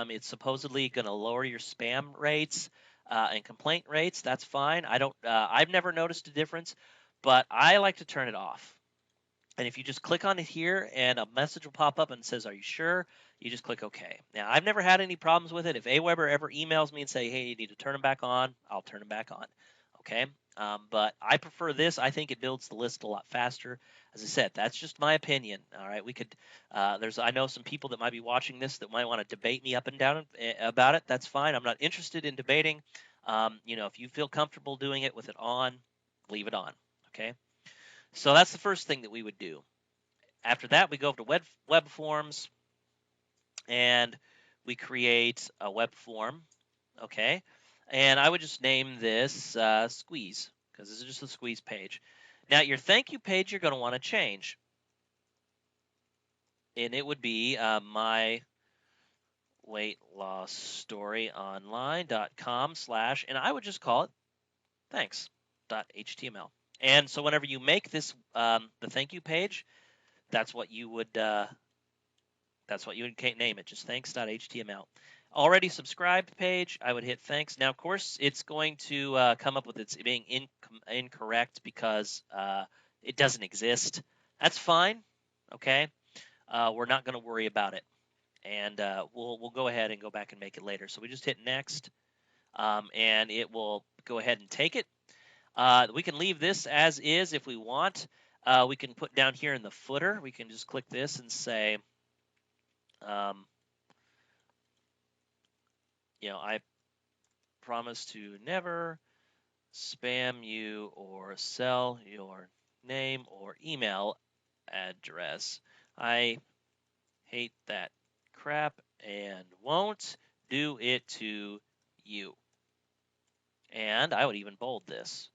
[SPEAKER 1] it's supposedly going to lower your spam rates and complaint rates. That's fine. I've never noticed a difference, but I like to turn it off. And if you just click on it here and a message will pop up and says, "Are you sure?" You just click OK. Now, I've never had any problems with it. If Aweber ever emails me and say, "Hey, you need to turn them back on," I'll turn them back on. Okay. But I prefer this. I think it builds the list a lot faster. As I said, that's just my opinion. All right. We could, I know some people that might be watching this that might want to debate me up and down about it. That's fine. I'm not interested in debating. If you feel comfortable doing it with it on, leave it on. Okay. So that's the first thing that we would do. After that, we go to web forms, and we create a web form. Okay. And I would just name this Squeeze, because this is just a Squeeze page. Now, your thank you page you're going to want to change. And it would be my weight loss story online.com/ and I would just call it thanks.html. And so whenever you make this the thank you page, that's what you would name it, just thanks.html. Already subscribed page, I would hit thanks. Now, of course, it's going to come up with it being incorrect because it doesn't exist. That's fine. Okay, we're not going to worry about it, and we'll go ahead and go back and make it later. So we just hit next, and it will go ahead and take it. We can leave this as is if we want. We can put down here in the footer, we can just click this and say, I promise to never spam you or sell your name or email address. I hate that crap and won't do it to you. And I would even bold this.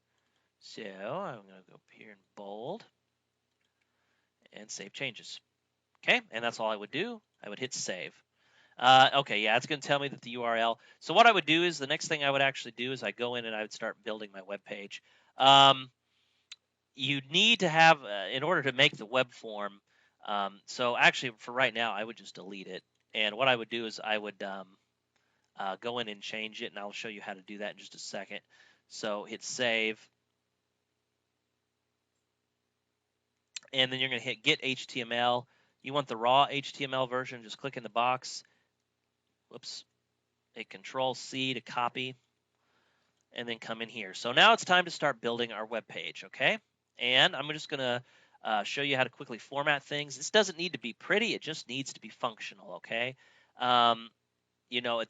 [SPEAKER 1] So I'm going to go up here and bold and save changes. Okay, and that's all I would do. I would hit save. Okay, yeah, it's going to tell me that the URL. So what I would do is the next thing I would actually do is I go in and I would start building my web page. You need to have, in order to make the web form, so actually for right now, I would just delete it. And what I would do is I would go in and change it, and I'll show you how to do that in just a second. So hit save. And then you're going to hit get HTML. You want the raw HTML version, just click in the box. Whoops. Hit Control-C to copy, and then come in here. So now it's time to start building our web page, okay? And I'm just going to show you how to quickly format things. This doesn't need to be pretty. It just needs to be functional, okay? At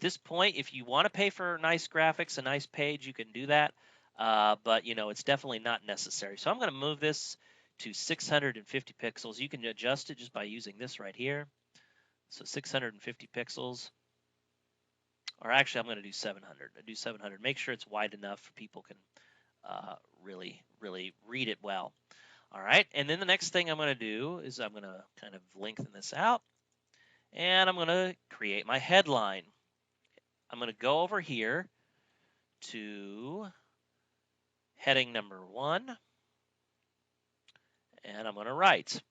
[SPEAKER 1] this point, if you want to pay for nice graphics, a nice page, you can do that. But, it's definitely not necessary. So I'm going to move this to 650 pixels. You can adjust it just by using this right here. So 650 pixels. Or actually, I'm going to do 700. I do 700. Make sure it's wide enough for people can really read it well. All right, and then the next thing I'm going to do is I'm going to kind of lengthen this out, and I'm going to create my headline. I'm going to go over here to heading number 1, and I'm going to write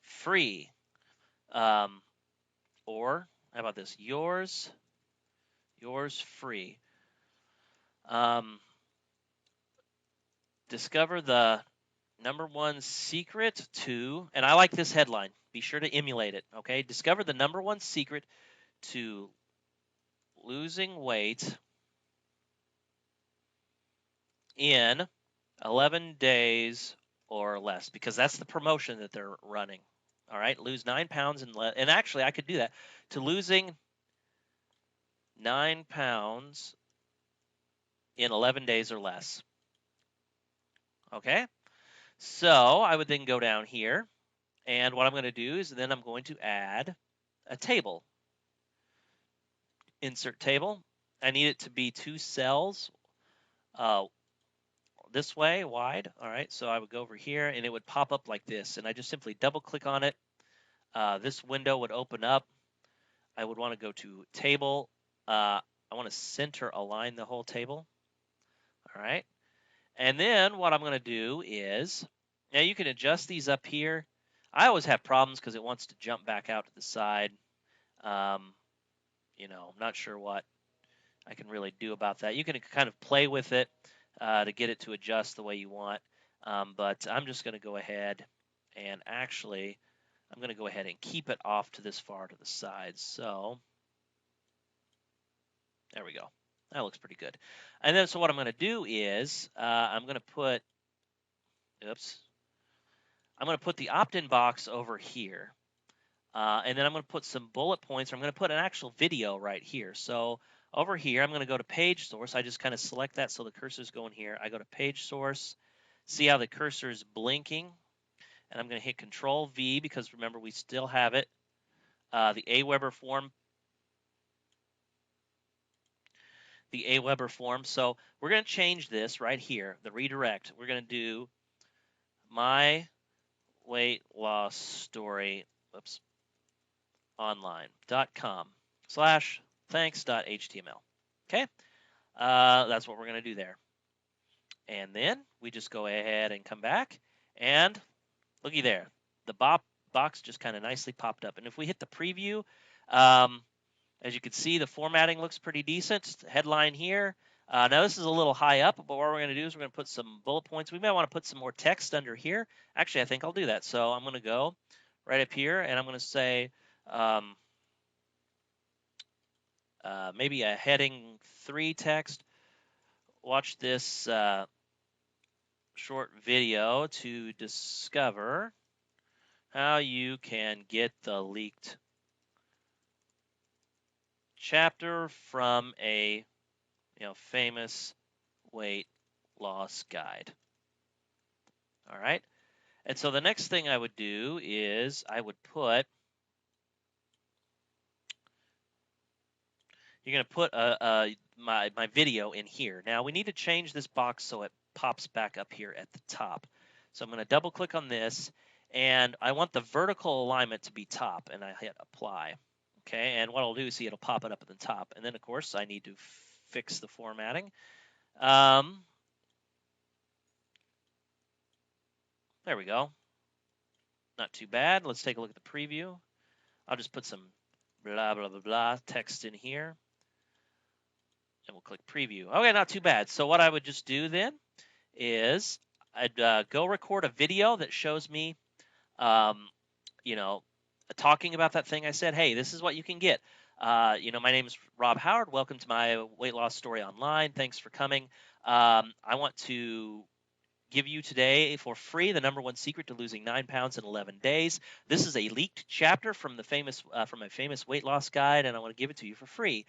[SPEAKER 1] free, or how about this, yours free. Discover the #1 secret to, and I like this headline, be sure to emulate it, okay? Discover the #1 secret to losing weight in 11 days or less, because that's the promotion that they're running. All right, lose 9 pounds and actually I could do that, to losing 9 pounds in 11 days or less. Okay, so I would then go down here, and what I'm going to do is then I'm going to add a table. Insert table. I need it to be 2 cells uh, this way wide. All right, so I would go over here and it would pop up like this, and I just simply double click on it. This window would open up. I would want to go to table. I want to center align the whole table. All right, and then what I'm going to do is, now you can adjust these up here. I always have problems because it wants to jump back out to the side. Um, I'm not sure what I can really do about that. You can kind of play with it to get it to adjust the way you want. But I'm just going to go ahead and actually, I'm going to go ahead and keep it off to this far to the side. So there we go. That looks pretty good. And then, so what I'm going to do is I'm going to put, I'm going to put the opt-in box over here. And then I'm going to put some bullet points. I'm going to put an actual video right here. So over here, I'm going to go to page source. I just kind of select that so the cursor is going here. I go to page source. See how the cursor is blinking? And I'm going to hit Control V because remember, we still have it. The Aweber form. So we're going to change this right here, the redirect. We're going to do my weight loss story. online.com/thanks.html. Okay, that's what we're going to do there. And then we just go ahead and come back, and looky there, the box just kind of nicely popped up. And if we hit the preview, as you can see, the formatting looks pretty decent. Headline here. Now this is a little high up, but what we're going to do is we're going to put some bullet points. We may want to put some more text under here. Actually, I think I'll do that. So I'm going to go right up here, and I'm going to say maybe a heading 3 text. Watch this short video to discover how you can get the leaked chapter from a famous weight loss guide. All right. And so the next thing I would do is I would put, you're going to put my video in here. Now we need to change this box so it pops back up here at the top. So I'm going to double click on this, and I want the vertical alignment to be top, and I hit apply. Okay, and what I'll do is see it'll pop it up at the top. And then of course I need to fix the formatting. There we go. Not too bad. Let's take a look at the preview. I'll just put some blah, blah, blah, blah text in here. And we'll click preview. Okay, not too bad. So what I would just do then is I'd go record a video that shows me, talking about that thing I said. Hey, this is what you can get. My name is Rob Howard. Welcome to my weight loss story online. Thanks for coming. I want to give you today for free the #1 secret to losing 9 pounds in 11 days. This is a leaked chapter from a famous weight loss guide, and I want to give it to you for free.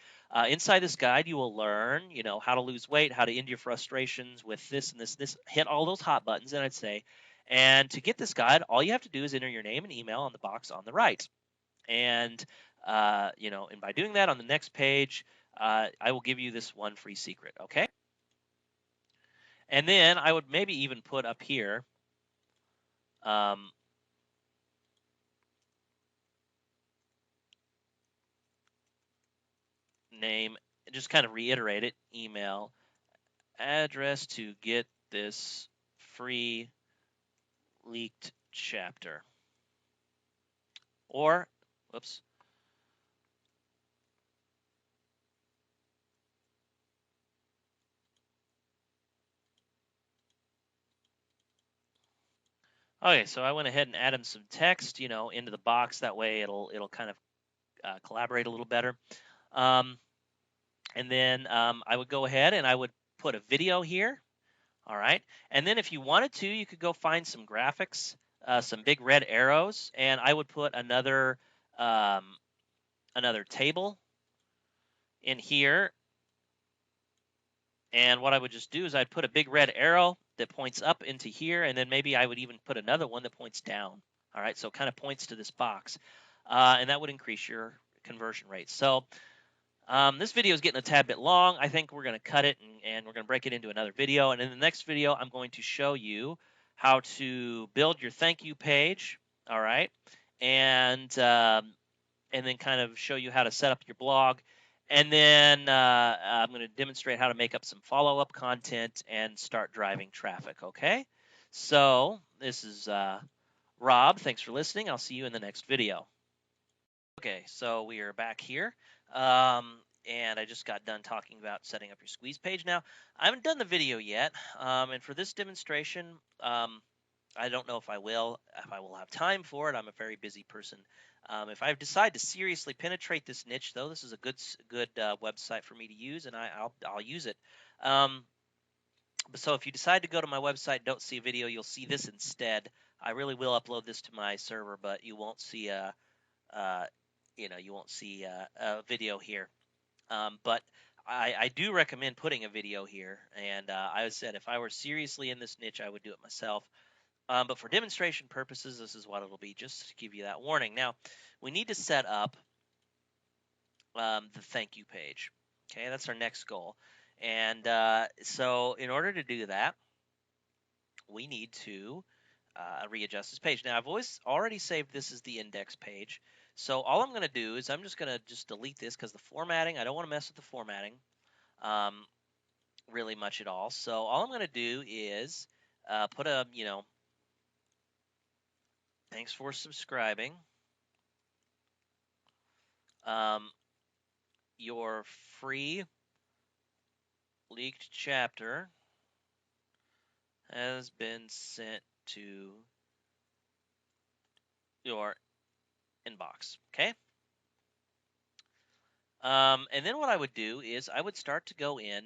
[SPEAKER 1] Inside this guide, you will learn, how to lose weight, how to end your frustrations with this and this. Hit all those hot buttons, and I'd say, and to get this guide, all you have to do is enter your name and email on the box on the right. And and by doing that on the next page, I will give you this one free secret. Okay. And then I would maybe even put up here, name, just kind of reiterate it, email, address to get this free leaked chapter. Or, whoops. Okay, so I went ahead and added some text, into the box. That way it'll kind of collaborate a little better. And then I would go ahead and I would put a video here. All right. And then if you wanted to, you could go find some graphics, some big red arrows, and I would put another table in here. And what I would just do is I'd put a big red arrow that points up into here, and then maybe I would even put another one that points down. All right, so it kind of points to this box, and that would increase your conversion rate. So this video is getting a tad bit long. I think we're going to cut it and we're going to break it into another video. And in the next video, I'm going to show you how to build your thank you page. All right, and then kind of show you how to set up your blog. And then I'm going to demonstrate how to make up some follow-up content and start driving traffic. Okay, so this is Rob. Thanks for listening. I'll see you in the next video. Okay, so we are back here. And I just got done talking about setting up your squeeze page. Now, I haven't done the video yet, and for this demonstration, I don't know if I will have time for it. I'm a very busy person. If I decide to seriously penetrate this niche, though, this is a good website for me to use, and I'll use it. So if you decide to go to my website, don't see a video, you'll see this instead. I really will upload this to my server, but you won't see a video here. But I do recommend putting a video here. And I said if I were seriously in this niche, I would do it myself. But for demonstration purposes, this is what it'll be, just to give you that warning. Now, we need to set up the thank you page. Okay, that's our next goal. And so in order to do that, we need to readjust this page. Now, I've already saved this as the index page. So all I'm going to do is I'm just going to delete this because the formatting, I don't want to mess with the formatting really much at all. So all I'm going to do is put a, thanks for subscribing. Your free leaked chapter has been sent to your inbox. Okay. And then what I would do is I would start to go in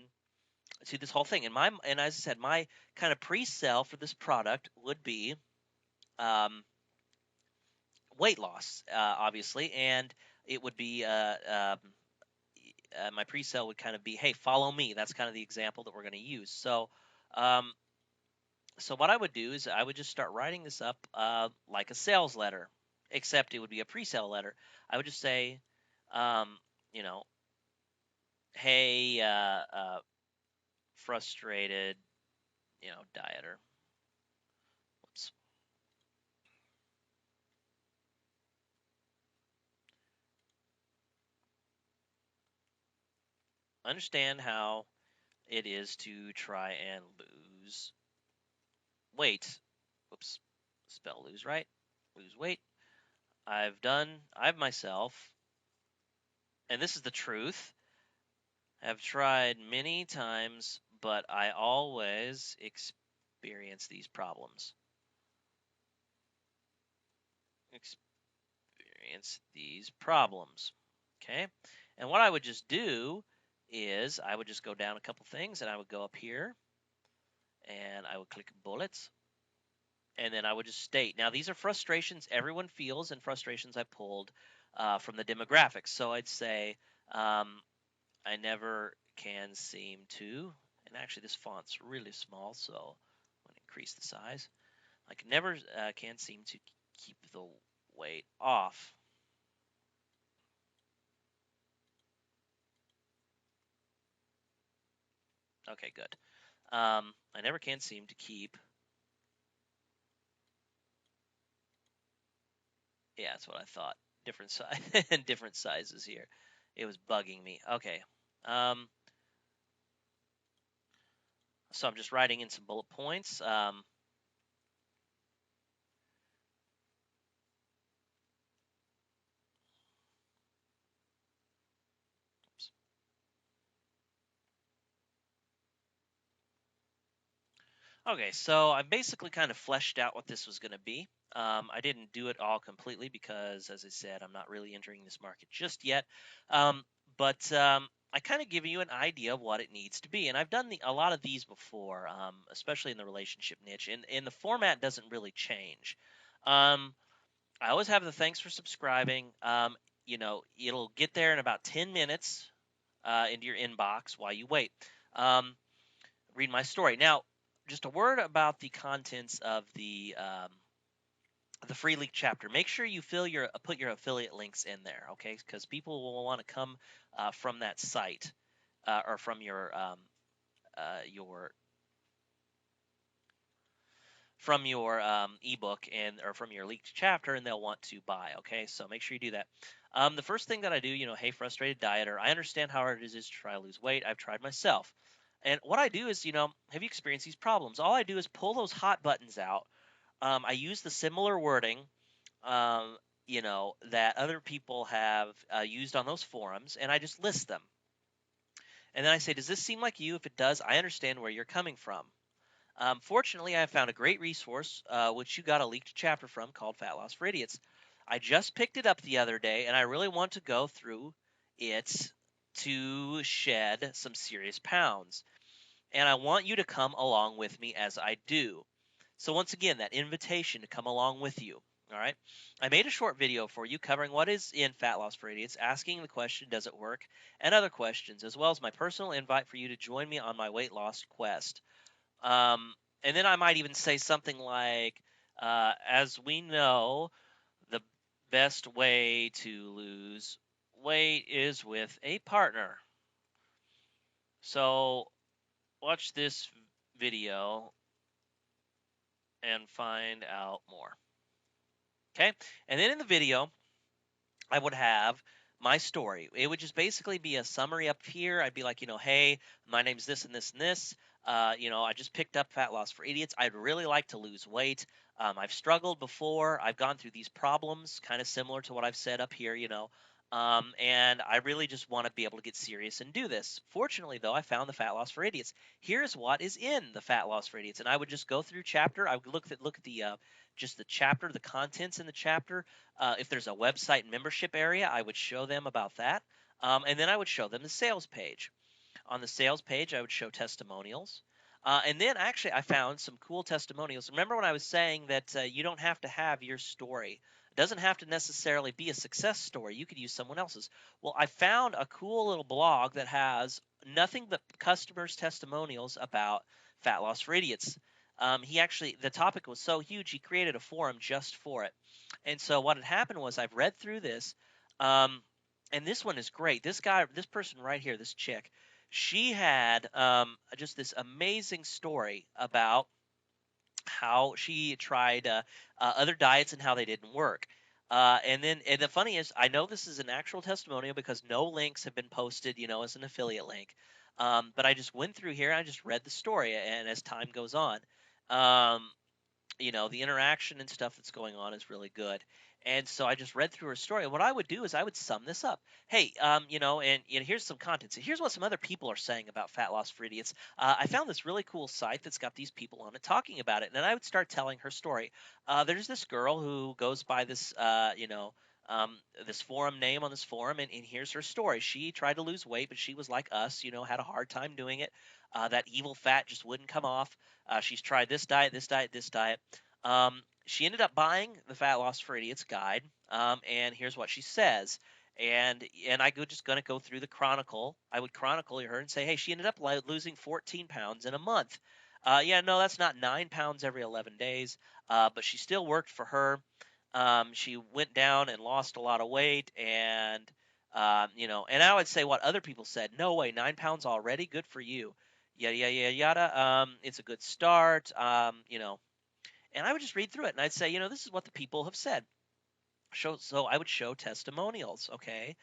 [SPEAKER 1] to this whole thing. And as I said, my kind of pre-sale for this product would be weight loss, obviously, and it would be my pre-sale would kind of be, hey, follow me. That's kind of the example that we're going to use. So so what I would do is I would just start writing this up like a sales letter, except it would be a pre-sale letter. I would just say, hey, frustrated, dieter. Whoops. Understand how it is to try and lose weight. Whoops. Spell lose right. Lose weight. I've myself, and this is the truth, have tried many times, but I always experience these problems. Okay? And what I would just do is I would just go down a couple things, and I would go up here, and I would click bullets, and then I would just state. Now, these are frustrations everyone feels and frustrations I pulled from the demographics. So I'd say, I never can seem to, and actually this font's really small, so I'm going to increase the size. I never can seem to keep the weight off. Okay, good. I never can seem to keep. Yeah, that's what I thought. Different size and different sizes here. It was bugging me. Okay. So I'm just writing in some bullet points. Okay, so I basically kind of fleshed out what this was going to be. I didn't do it all completely because, as I said, I'm not really entering this market just yet. But I kind of give you an idea of what it needs to be. And I've done a lot of these before, especially in the relationship niche. And the format doesn't really change. I always have the thanks for subscribing. It'll get there in about 10 minutes into your inbox while you wait. Read my story. Now, just a word about the contents of the free leak chapter. Make sure you put your affiliate links in there, okay? Because people will want to come from that site or from your ebook and or from your leaked chapter, and they'll want to buy. Okay, so make sure you do that. The first thing that I do, hey, frustrated dieter, I understand how hard it is to try to lose weight. I've tried myself, and what I do is, have you experienced these problems? All I do is pull those hot buttons out. I use the similar wording, um, that other people have used on those forums, and I just list them. And then I say, does this seem like you? If it does, I understand where you're coming from. Fortunately, I found a great resource, which you got a leaked chapter from, called Fat Loss for Idiots. I just picked it up the other day, and I really want to go through it to shed some serious pounds. And I want you to come along with me as I do. So once again, that invitation to come along with you. All right. I made a short video for you covering what is in Fat Loss for Idiots, asking the question, does it work, and other questions, as well as my personal invite for you to join me on my weight loss quest. And then I might even say something like, as we know, the best way to lose weight is with a partner. So watch this video and find out more. Okay? And then in the video, I would have my story. It would just basically be a summary up here. I'd be like, hey, my name's this and this and this. I just picked up Fat Loss for Idiots. I'd really like to lose weight. I've struggled before. I've gone through these problems, kind of similar to what I've said up here, and I really just want to be able to get serious and do this. Fortunately, though, I found the Fat Loss for Idiots. Here's what is in the Fat Loss for Idiots, and I would just go through chapter. I would look at the just the chapter, the contents in the chapter. If there's a website membership area, I would show them about that, and then I would show them the sales page. On the sales page, I would show testimonials. And then actually, I found some cool testimonials. Remember when I was saying that you don't have to have your story? It doesn't have to necessarily be a success story. You could use someone else's. Well, I found a cool little blog that has nothing but customers' testimonials about Fat Loss for Idiots. The topic was so huge, he created a forum just for it. And so what had happened was I've read through this, and this one is great. This person right here, this chick, she had just this amazing story about how she tried other diets and how they didn't work. And the funny is, I know this is an actual testimonial because no links have been posted, as an affiliate link. But I just went through here, and I just read the story, and as time goes on, um, the interaction and stuff that's going on is really good. And so I just read through her story. And what I would do is I would sum this up. Hey, and here's some content. So here's what some other people are saying about Fat Loss for Idiots. I found this really cool site that's got these people on it talking about it. And then I would start telling her story. There's this girl who goes by this, this forum name on this forum, and here's her story. She tried to lose weight, but she was like us, had a hard time doing it. That evil fat just wouldn't come off. She's tried this diet, this diet, this diet. She ended up buying the Fat Loss for Idiots guide, and here's what she says. And I go just gonna go through the chronicle. I would chronicle her and say, hey, she ended up losing 14 pounds in a month. Yeah, no, that's not 9 pounds every 11 days, but she still worked for her. She went down and lost a lot of weight, and and I would say what other people said. No way, 9 pounds already? Good for you. Yada yada yada yada. It's a good start. And I would just read through it, and I'd say, this is what the people have said. So I would show testimonials, okay,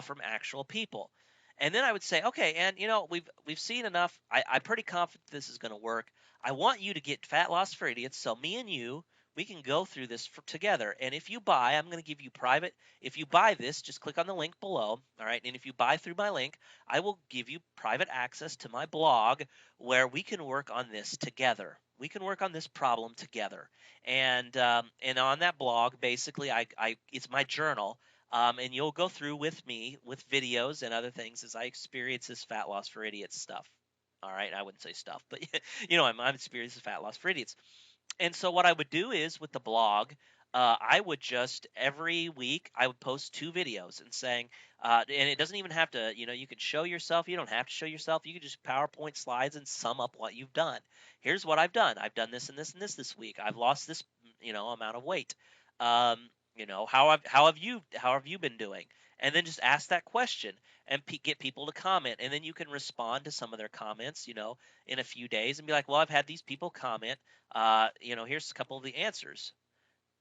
[SPEAKER 1] from actual people, and then I would say, okay, and we've seen enough. I'm pretty confident this is going to work. I want you to get Fat Loss for Idiots, so me and you, we can go through this together. And if you buy, I'm going to give you private. If you buy this, just click on the link below, all right? And if you buy through my link, I will give you private access to my blog where we can work on this together. We can work on this problem together. And on that blog, basically, I it's my journal, and you'll go through with me with videos and other things as I experience this Fat Loss for Idiots stuff. All right, I wouldn't say stuff, but I'm experiencing Fat Loss for Idiots. And so what I would do is with the blog, I would just every week I would post 2 videos and saying, and it doesn't even have to, you can show yourself. You don't have to show yourself. You can just PowerPoint slides and sum up what you've done. Here's what I've done. I've done this and this and this week. I've lost this, amount of weight. Um, how have you been doing? And then just ask that question and get people to comment, and then you can respond to some of their comments, in a few days and be like, well, I've had these people comment. Here's a couple of the answers.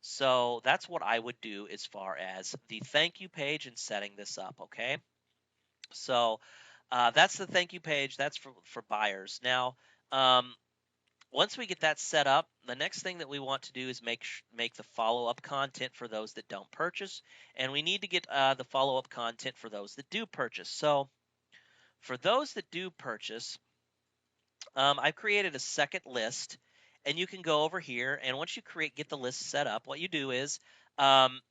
[SPEAKER 1] So that's what I would do as far as the thank you page and setting this up. Okay. So that's the thank you page. That's for buyers. Now, um, once we get that set up, the next thing that we want to do is make the follow up content for those that don't purchase, and we need to get the follow up content for those that do purchase. So for those that do purchase, I've created a second list, and you can go over here. And once you get the list set up, what you do is um,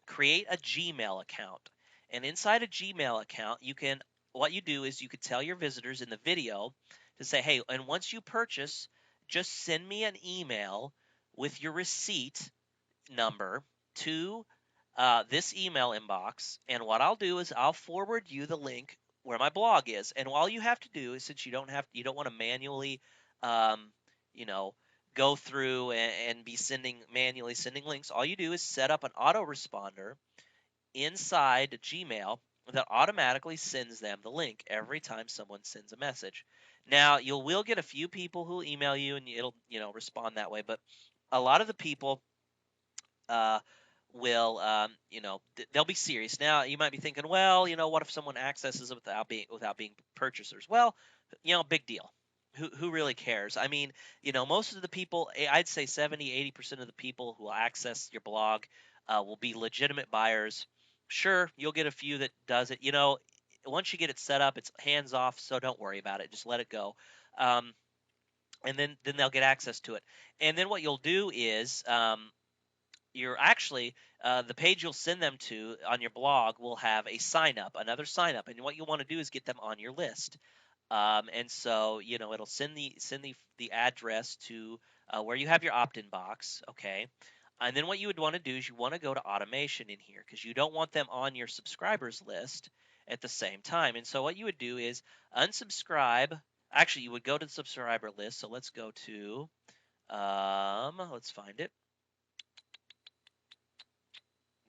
[SPEAKER 1] create a Gmail account. And inside a Gmail account, what you do is you could tell your visitors in the video to say, hey, and once you purchase, just send me an email with your receipt number to this email inbox, and what I'll do is I'll forward you the link where my blog is. And all you have to do is, since you don't want to manually, um, you know, go through and be manually sending links, all you do is set up an autoresponder inside Gmail that automatically sends them the link every time someone sends a message. Now, you will get a few people who email you and it'll, respond that way, but a lot of the people uh, will they'll be serious. Now you might be thinking, well, what if someone accesses it without being purchasers? Well, big deal. Who really cares? I mean, most of the people, I'd say 70-80% of the people who will access your blog will be legitimate buyers. Sure, you'll get a few that does it. Once you get it set up, it's hands off, so don't worry about it. Just let it go. And then they'll get access to it. And then what you'll do is you're actually the page you'll send them to on your blog will have another sign up, and what you want to do is get them on your list. And so it'll send the address to where you have your opt-in box. Okay. And then what you would want to do is you want to go to automation in here because you don't want them on your subscribers list at the same time. And so what you would do is unsubscribe. Actually, you would go to the subscriber list. So let's go to let's find it.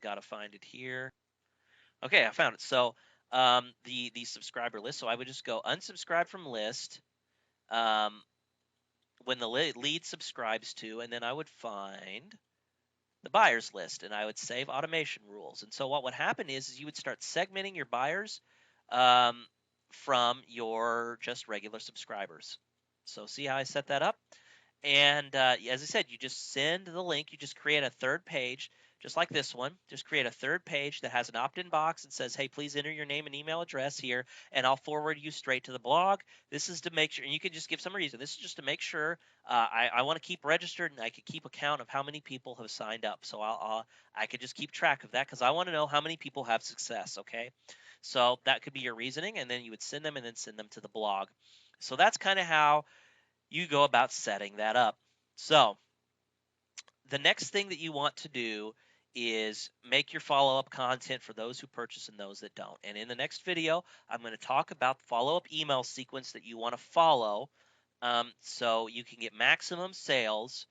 [SPEAKER 1] Got to find it here. Okay, I found it. So the subscriber list. So I would just go unsubscribe from list um, when the lead subscribes to, and then I would find the buyers list, and I would save automation rules. And so what would happen is you would start segmenting your buyers um, from your just regular subscribers. So see how I set that up? And as I said, you just send the link. You just create a third page, just like this one. Just create a third page that has an opt-in box and says, hey, please enter your name and email address here, and I'll forward you straight to the blog. This is to make sure, and you can just give some reason. This is just to make sure I want to keep registered, and I can keep account of how many people have signed up. So I could just keep track of that because I want to know how many people have success, okay? So that could be your reasoning, and then you would send them and then send them to the blog. So that's kind of how you go about setting that up. So the next thing that you want to do is make your follow-up content for those who purchase and those that don't. And in the next video, I'm going to talk about the follow-up email sequence that you want to follow so you can get maximum sales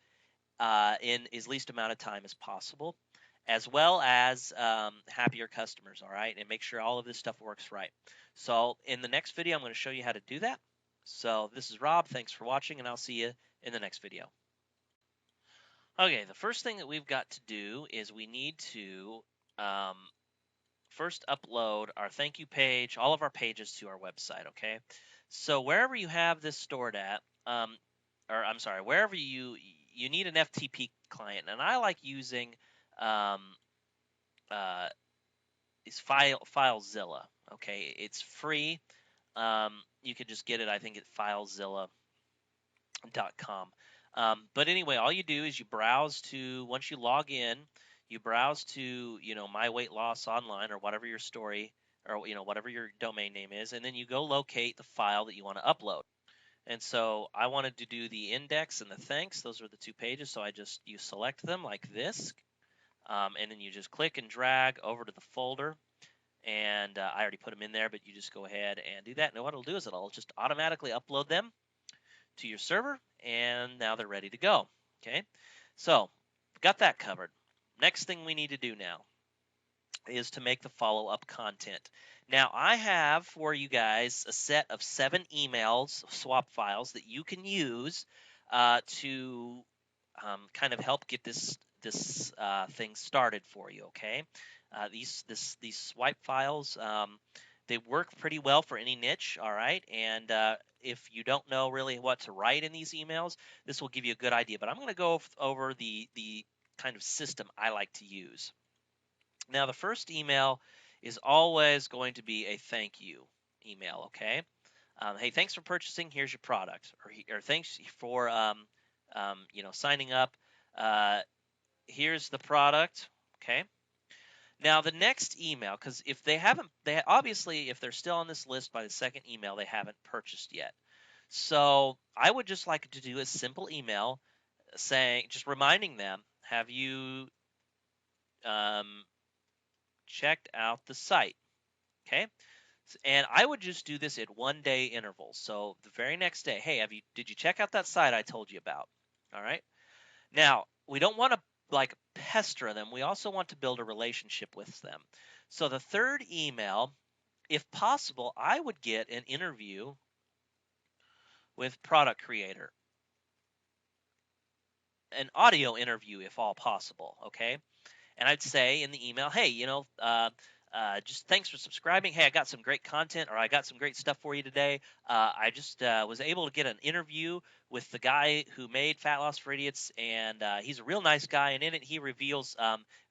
[SPEAKER 1] in as least amount of time as possible, as well as happier customers, all right? And make sure all of this stuff works right. So in the next video, I'm going to show you how to do that. So this is Rob. Thanks for watching, and I'll see you in the next video. Okay, the first thing that we've got to do is we need to first upload our thank you page, all of our pages to our website, okay? So wherever you have this stored at, wherever you need an FTP client, and I like using is FileZilla, okay? It's free. You can just get it, I think, at FileZilla.com. But anyway, all you do is you browse to, once you log in, you browse to, My Weight Loss Online or whatever your story or, whatever your domain name is, and then you go locate the file that you want to upload. And so I wanted to do the index and the thanks. Those are the two pages, so you select them like this. And then you just click and drag over to the folder. And I already put them in there, but you just go ahead and do that. And what it'll do is it'll just automatically upload them to your server, and now they're ready to go. Okay, so got that covered. Next thing we need to do now is to make the follow-up content. Now, I have for you guys a set of 7 emails, swap files that you can use to kind of help get this thing started for you. Okay, these swipe files, they work pretty well for any niche. All right, and if you don't know really what to write in these emails, this will give you a good idea. But I'm going to go over the kind of system I like to use. Now, the first email is always going to be a thank you email. Okay, hey, thanks for purchasing. Here's your product, or thanks for signing up. Uh, Here's the product. Okay. Now the next email, because if they haven't, they obviously, if they're still on this list by the second email, they haven't purchased yet. So I would just like to do a simple email saying, just reminding them, have you um, checked out the site? Okay. And I would just do this at 1-day intervals. So the very next day, hey, did you check out that site I told you about? All right. Now, we don't want to like pester them. We also want to build a relationship with them. So the third email, if possible, I would get an interview with product creator, an audio interview if all possible. Okay. And I'd say in the email, hey, just thanks for subscribing. Hey, I got some great content, or I got some great stuff for you today. I just was able to get an interview with the guy who made Fat Loss for Idiots, and he's a real nice guy. And in it, he reveals.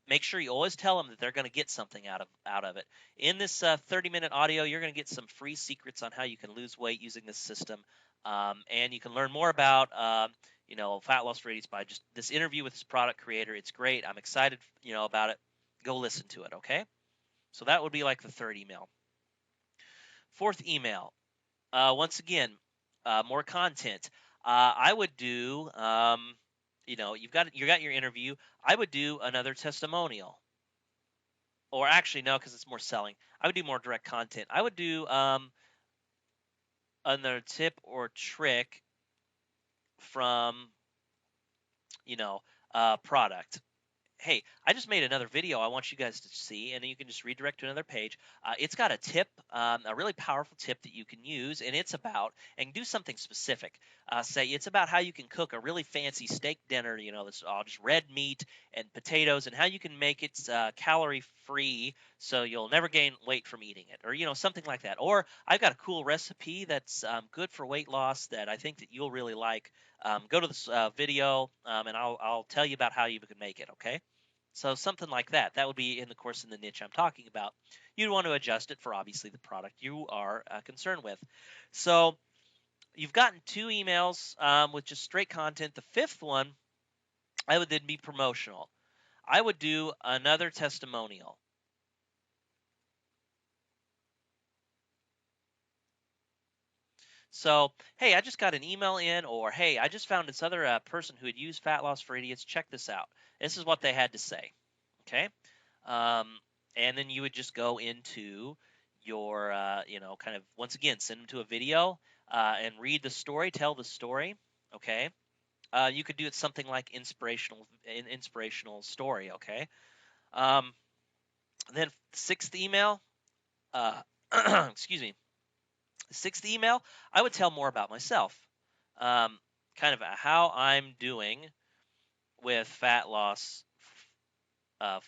[SPEAKER 1] Make sure you always tell them that they're going to get something out of it. In this 30-minute audio, you're going to get some free secrets on how you can lose weight using this system, and you can learn more about Fat Loss for Idiots by just this interview with this product creator. It's great. I'm excited, about it. Go listen to it, okay? So that would be like the third email. Fourth email, once again, more content. I would do, you got your interview. I would do another testimonial, or actually no, because it's more selling. I would do more direct content. I would do another tip or trick from product. Hey, I just made another video I want you guys to see, and then you can just redirect to another page. It's got a tip, a really powerful tip that you can use, and it's about, and do something specific. Say it's about how you can cook a really fancy steak dinner, that's all just red meat and potatoes, and how you can make it calorie free so you'll never gain weight from eating it, or something like that. Or I've got a cool recipe that's good for weight loss that I think that you'll really like. Go to this video, and I'll tell you about how you can make it. Okay. So something like that. That would be in the niche I'm talking about. You'd want to adjust it for obviously the product you are concerned with. So you've gotten 2 emails with just straight content. The fifth one, I would then be promotional. I would do another testimonial. So, hey, I just got an email in, or hey, I just found this other person who had used Fat Loss for Idiots. Check this out. This is what they had to say. Okay. Um, and then you would just go into your, kind of once again, send them to a video and read the story, tell the story. Okay. You could do it something like inspirational story. Okay. Um, then sixth email, excuse me, sixth email, I would tell more about myself, kind of how I'm doing with fat loss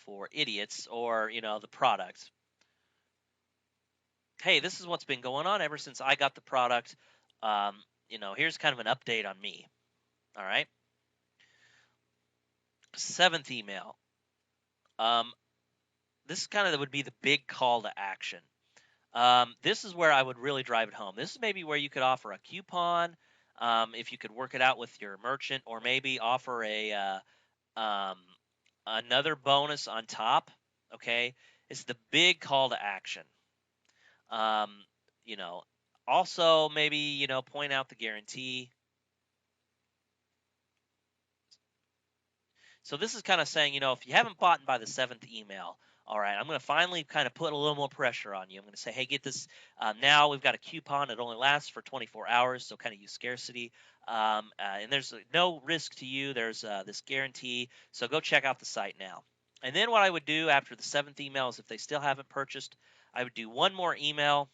[SPEAKER 1] for idiots, or the product. Hey, this is what's been going on ever since I got the product. Here's kind of an update on me. All right. Seventh email. This kind of would be the big call to action. This is where I would really drive it home. This is maybe where you could offer a coupon, if you could work it out with your merchant, or maybe offer another bonus on top. Okay, it's the big call to action. Um, you know, Also maybe point out the guarantee. So this is kind of saying, if you haven't bought by the 7th email, all right, I'm going to finally kind of put a little more pressure on you. I'm going to say, hey, get this. Now we've got a coupon. It only lasts for 24 hours, so kind of use scarcity. And there's no risk to you. There's this guarantee. So go check out the site now. And then what I would do after the 7th email is if they still haven't purchased, I would do one more email.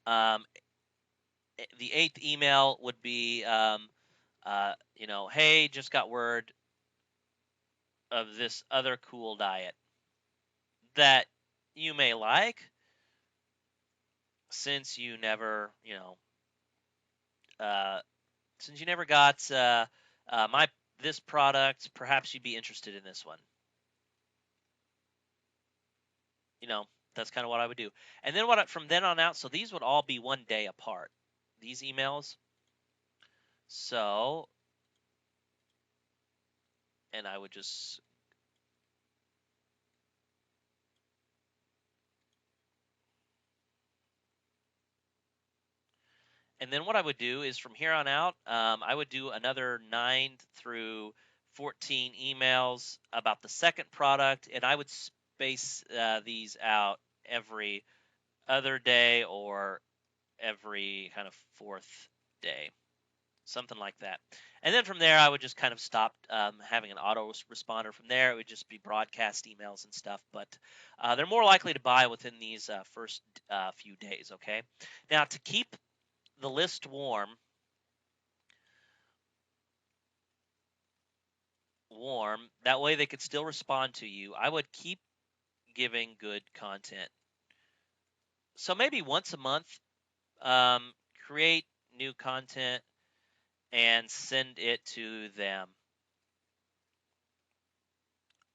[SPEAKER 1] The 8th email would be, hey, just got word of this other cool diet that you may like, since you never, since you never got my this product, perhaps you'd be interested in this one. That's kind of what I would do. And then from then on out, so these would all be 1 day apart, these emails. So, and I would just And then what I would do is from here on out, I would do another 9 through 14 emails about the second product, and I would space these out every other day or every kind of 4th day, something like that. And then from there, I would just kind of stop having an auto responder. From there, it would just be broadcast emails and stuff. But they're more likely to buy within these first few days. Okay. Now, to keep the list warm, that way they could still respond to you, I would keep giving good content. So maybe once a month, create new content and send it to them.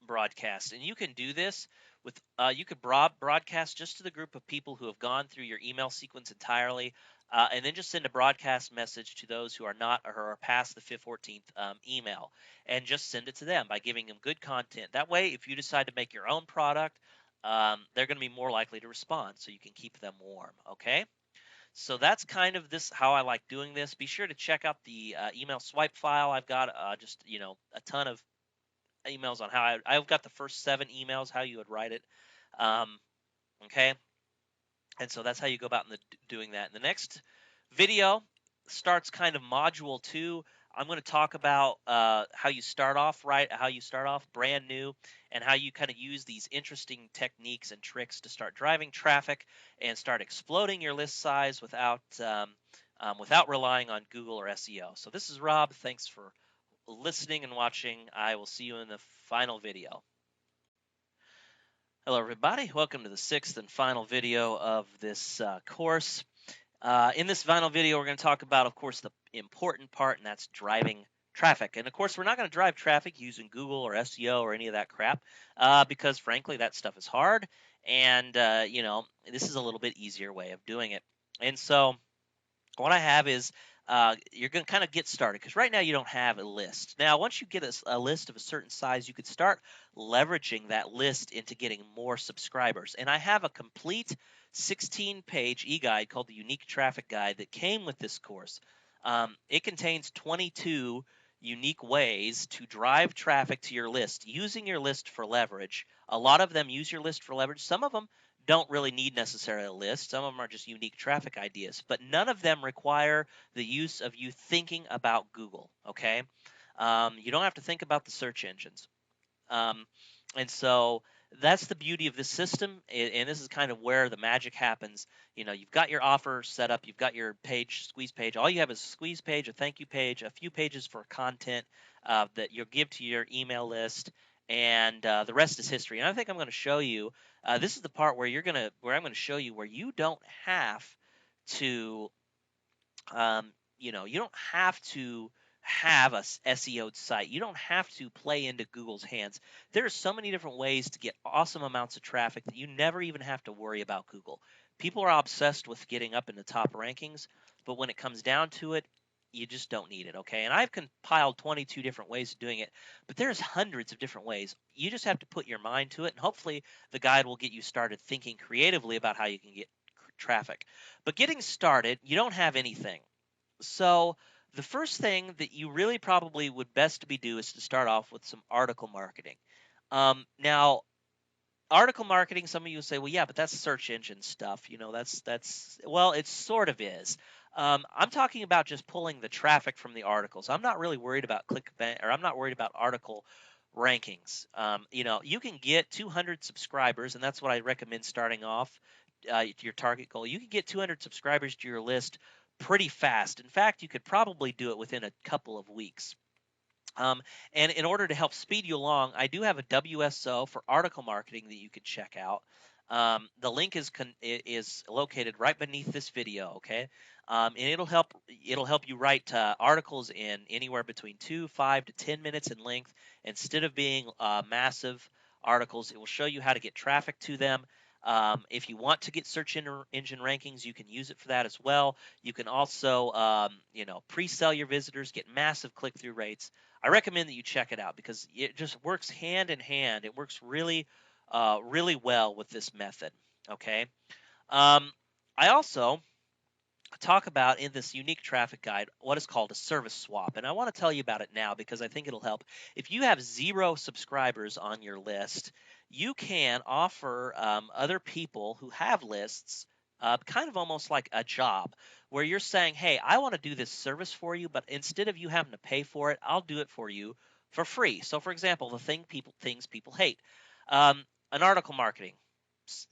[SPEAKER 1] Broadcast. And you can do this with you could broadcast just to the group of people who have gone through your email sequence entirely, and then just send a broadcast message to those who are not or are past the 14th email, and just send it to them by giving them good content. That way, if you decide to make your own product, they're going to be more likely to respond, so you can keep them warm. Okay. So that's kind of how I like doing this. Be sure to check out the email swipe file. I've got just a ton of emails on how I've got the first 7 emails, how you would write it. Okay. And so that's how you go about doing that. And the next video starts kind of module 2. I'm going to talk about how you start off brand new, and how you kind of use these interesting techniques and tricks to start driving traffic and start exploding your list size without relying on Google or SEO. So this is Rob. Thanks for listening and watching. I will see you in the final video. Hello everybody, welcome to the 6th and final video of this course. In this final video, we're going to talk about, of course, the important part, and that's driving traffic. And of course, we're not going to drive traffic using Google or SEO or any of that crap, because frankly, that stuff is hard, and this is a little bit easier way of doing it. And so what I have is you're going to kind of get started, because right now you don't have a list. Now, once you get a list of a certain size, you could start leveraging that list into getting more subscribers. And I have a complete 16-page e-guide called the Unique Traffic Guide that came with this course. It contains 22 unique ways to drive traffic to your list using your list for leverage. A lot of them use your list for leverage. Some of them don't really need necessarily a list. Some of them are just unique traffic ideas, but none of them require the use of you thinking about Google. Okay. You don't have to think about the search engines. And so that's the beauty of this system. And this is kind of where the magic happens. You've got your offer set up. You've got your squeeze page. All you have is a squeeze page, a thank you page, a few pages for content that you'll give to your email list, and the rest is history. And I think I'm going to show you. This is the part where I'm going to show you where you don't have to, you don't have to have a SEO'd site. You don't have to play into Google's hands. There are so many different ways to get awesome amounts of traffic that you never even have to worry about Google. People are obsessed with getting up in the top rankings, but when it comes down to it, you just don't need it, okay? And I've compiled 22 different ways of doing it, but there's hundreds of different ways. You just have to put your mind to it, and hopefully the guide will get you started thinking creatively about how you can get traffic. But getting started, you don't have anything. So The first thing that you really probably would best to be do is to start off with some article marketing. Now, article marketing, some of you say, well, yeah, but that's search engine stuff. That's well, it sort of is. I'm talking about just pulling the traffic from the articles. I'm not really worried about clickbank, or I'm not worried about article rankings. You can get 200 subscribers, and that's what I recommend starting off. Your target goal. You can get 200 subscribers to your list pretty fast. In fact, you could probably do it within a couple of weeks. Um, and in order to help speed you along, I do have a WSO for article marketing that you can check out. The link is located right beneath this video. Okay, and it'll help you write articles in anywhere between 5 to 10 minutes in length. Instead of being massive articles, it will show you how to get traffic to them. If you want to get search engine rankings, you can use it for that as well. You can also, pre-sell your visitors, get massive click-through rates. I recommend that you check it out because it just works hand in hand. It works really, really well with this method. Okay. Um, I also talk about in this unique traffic guide what is called a service swap, and I want to tell you about it now because I think it'll help. If you have 0 subscribers on your list, you can offer other people who have lists kind of almost like a job where you're saying, hey, I want to do this service for you, but instead of you having to pay for it, I'll do it for you for free. So for example, things people hate, an article marketing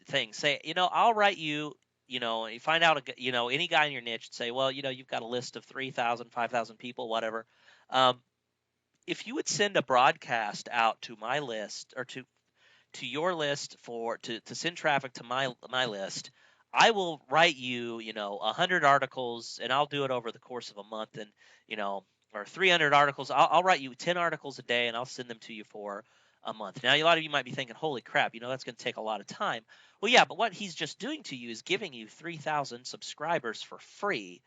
[SPEAKER 1] thing, say, I'll write you, you find out, any guy in your niche and say, well, you've got a list of 3,000, 5,000 people, whatever. Um, if you would send a broadcast out to my list, or to your list, to send traffic to my list, I will write you, 100 articles, and I'll do it over the course of a month, and or 300 articles. I'll write you 10 articles a day, and I'll send them to you for a month. Now, a lot of you might be thinking, holy crap, that's going to take a lot of time. Well, yeah, but what he's just doing to you is giving you 3,000 subscribers for free.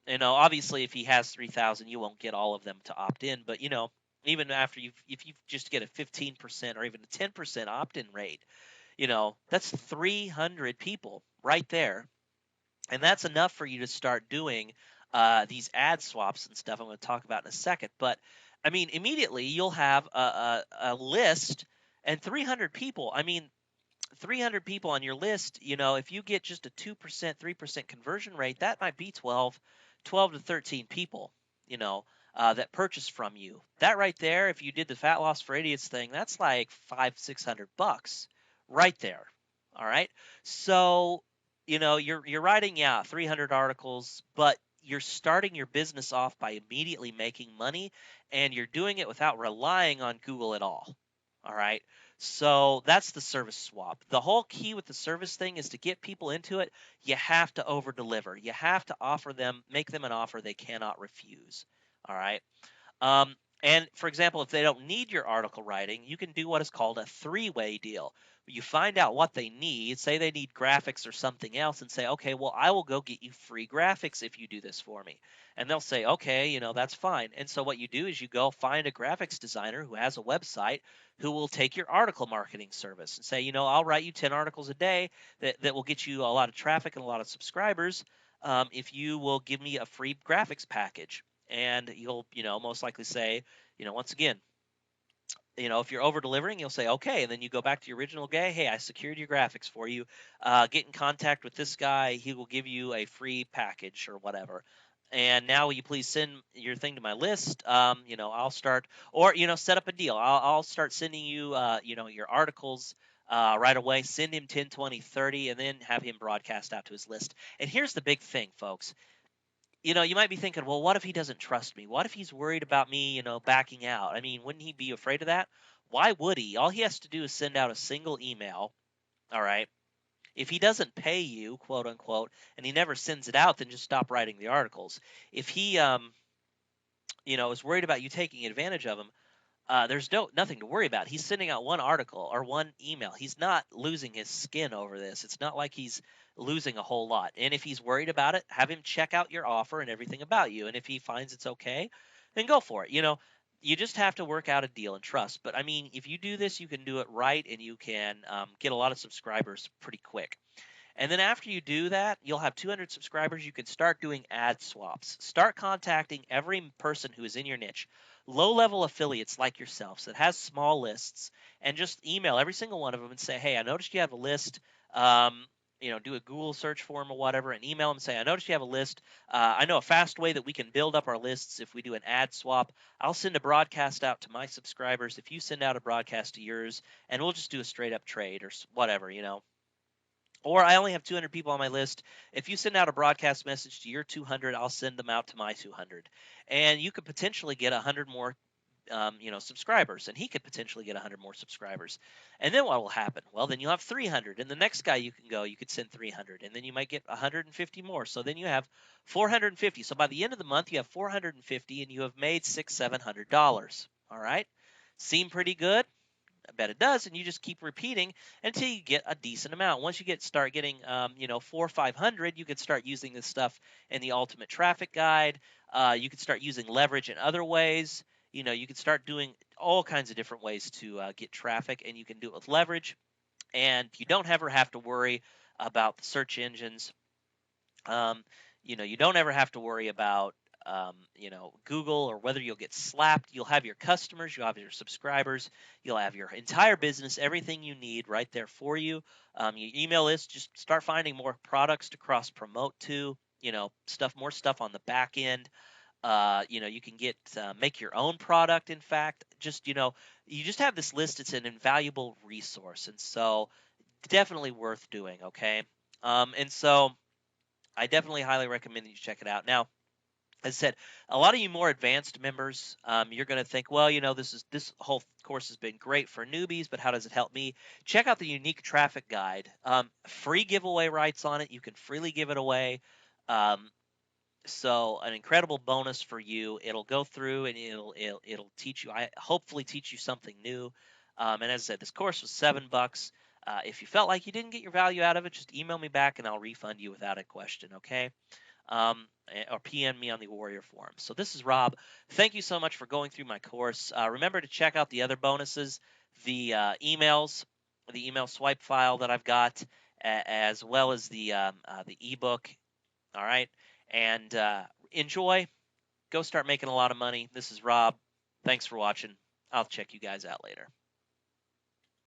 [SPEAKER 1] Obviously, if he has 3,000, you won't get all of them to opt in, but even after if you just get a 15% or even a 10% opt-in rate, that's 300 people right there, and that's enough for you to start doing these ad swaps and stuff I'm going to talk about in a second. But I mean, immediately you'll have a list, and 300 people. I mean, 300 people on your list, if you get just a 2%, 3% conversion rate, that might be 12 to 13 people, that purchase from you. That right there, if you did the Fat Loss for Idiots thing, that's like $500-600 right there. All right. So, you're writing, 300 articles, but you're starting your business off by immediately making money, and you're doing it without relying on Google at all. All right. So that's the service swap. The whole key with the service thing is to get people into it. You have to over deliver. You have to make them an offer they cannot refuse. All right. Um, and for example, if they don't need your article writing, you can do what is called a 3-way deal. You find out what they need, say they need graphics or something else, and say, okay, well, I will go get you free graphics if you do this for me. And they'll say, okay, that's fine. And so what you do is you go find a graphics designer who has a website who will take your article marketing service and say, I'll write you 10 articles a day that will get you a lot of traffic and a lot of subscribers, if you will give me a free graphics package. And you'll, most likely say, once again, if you're over delivering, you'll say, okay. And then you go back to your original guy. Hey, I secured your graphics for you. Get in contact with this guy. He will give you a free package or whatever. And now will you please send your thing to my list? I'll start, or, set up a deal. I'll start sending you, your articles right away. Send him 10, 20, 30, and then have him broadcast out to his list. And here's the big thing, folks. You might be thinking, well, what if he doesn't trust me? What if he's worried about me, backing out? I mean, wouldn't he be afraid of that? Why would he? All he has to do is send out a single email. All right. If he doesn't pay you, quote unquote, and he never sends it out, then just stop writing the articles. If he, is worried about you taking advantage of him, there's nothing to worry about. He's sending out one article or one email. He's not losing his skin over this. It's not like he's losing a whole lot. And if he's worried about it, have him check out your offer and everything about you. And if he finds it's okay, then go for it. You just have to work out a deal and trust. But I mean, if you do this, you can do it right, and you can get a lot of subscribers pretty quick. And then after you do that, you'll have 200 subscribers. You can start doing ad swaps. Start contacting every person who is in your niche, low-level affiliates like yourselves that has small lists, and just email every single one of them and say, hey, I noticed you have a list. Do a Google search for them or whatever, and email them and say, I noticed you have a list. I know a fast way that we can build up our lists if we do an ad swap. I'll send a broadcast out to my subscribers if you send out a broadcast to yours, and we'll just do a straight up trade or whatever. Or I only have 200 people on my list. If you send out a broadcast message to your 200, I'll send them out to my 200. And you could potentially get 100 more subscribers, and he could potentially get 100 more subscribers. And then what will happen? Well, then you'll have 300, and the next guy you could send 300, and then you might get 150 more. So then you have 450. So by the end of the month, you have 450, and you have made $600-700. All right, seem pretty good? I bet it does, and you just keep repeating until you get a decent amount. Once you start getting, 400-500, you can start using this stuff in the Ultimate Traffic Guide. You can start using leverage in other ways. You can start doing all kinds of different ways to get traffic, and you can do it with leverage. And you don't ever have to worry about the search engines. You don't ever have to worry about Google or whether you'll get slapped. You'll have your customers, you'll have your subscribers, you'll have your entire business, everything you need right there for you. Your email list, just start finding more products to cross promote to. More stuff on the back end. You can make your own product. In fact, you just have this list. It's an invaluable resource, and so definitely worth doing. Okay, and so I definitely highly recommend that you check it out. Now, as I said, a lot of you more advanced members, you're going to think, well, this whole course has been great for newbies, but how does it help me? Check out the Unique Traffic Guide. Free giveaway rights on it. You can freely give it away. So an incredible bonus for you. It'll go through and it'll teach you. Hopefully teach you something new. And as I said, this course was $7. If you felt like you didn't get your value out of it, just email me back and I'll refund you without a question. Okay. Or PM me on the Warrior Forum. So this is Rob. Thank you so much for going through my course. Remember to check out the other bonuses, the emails, the email swipe file that I've got, as well as the ebook. All right, and enjoy. Go start making a lot of money. This is Rob. Thanks for watching. I'll check you guys out later.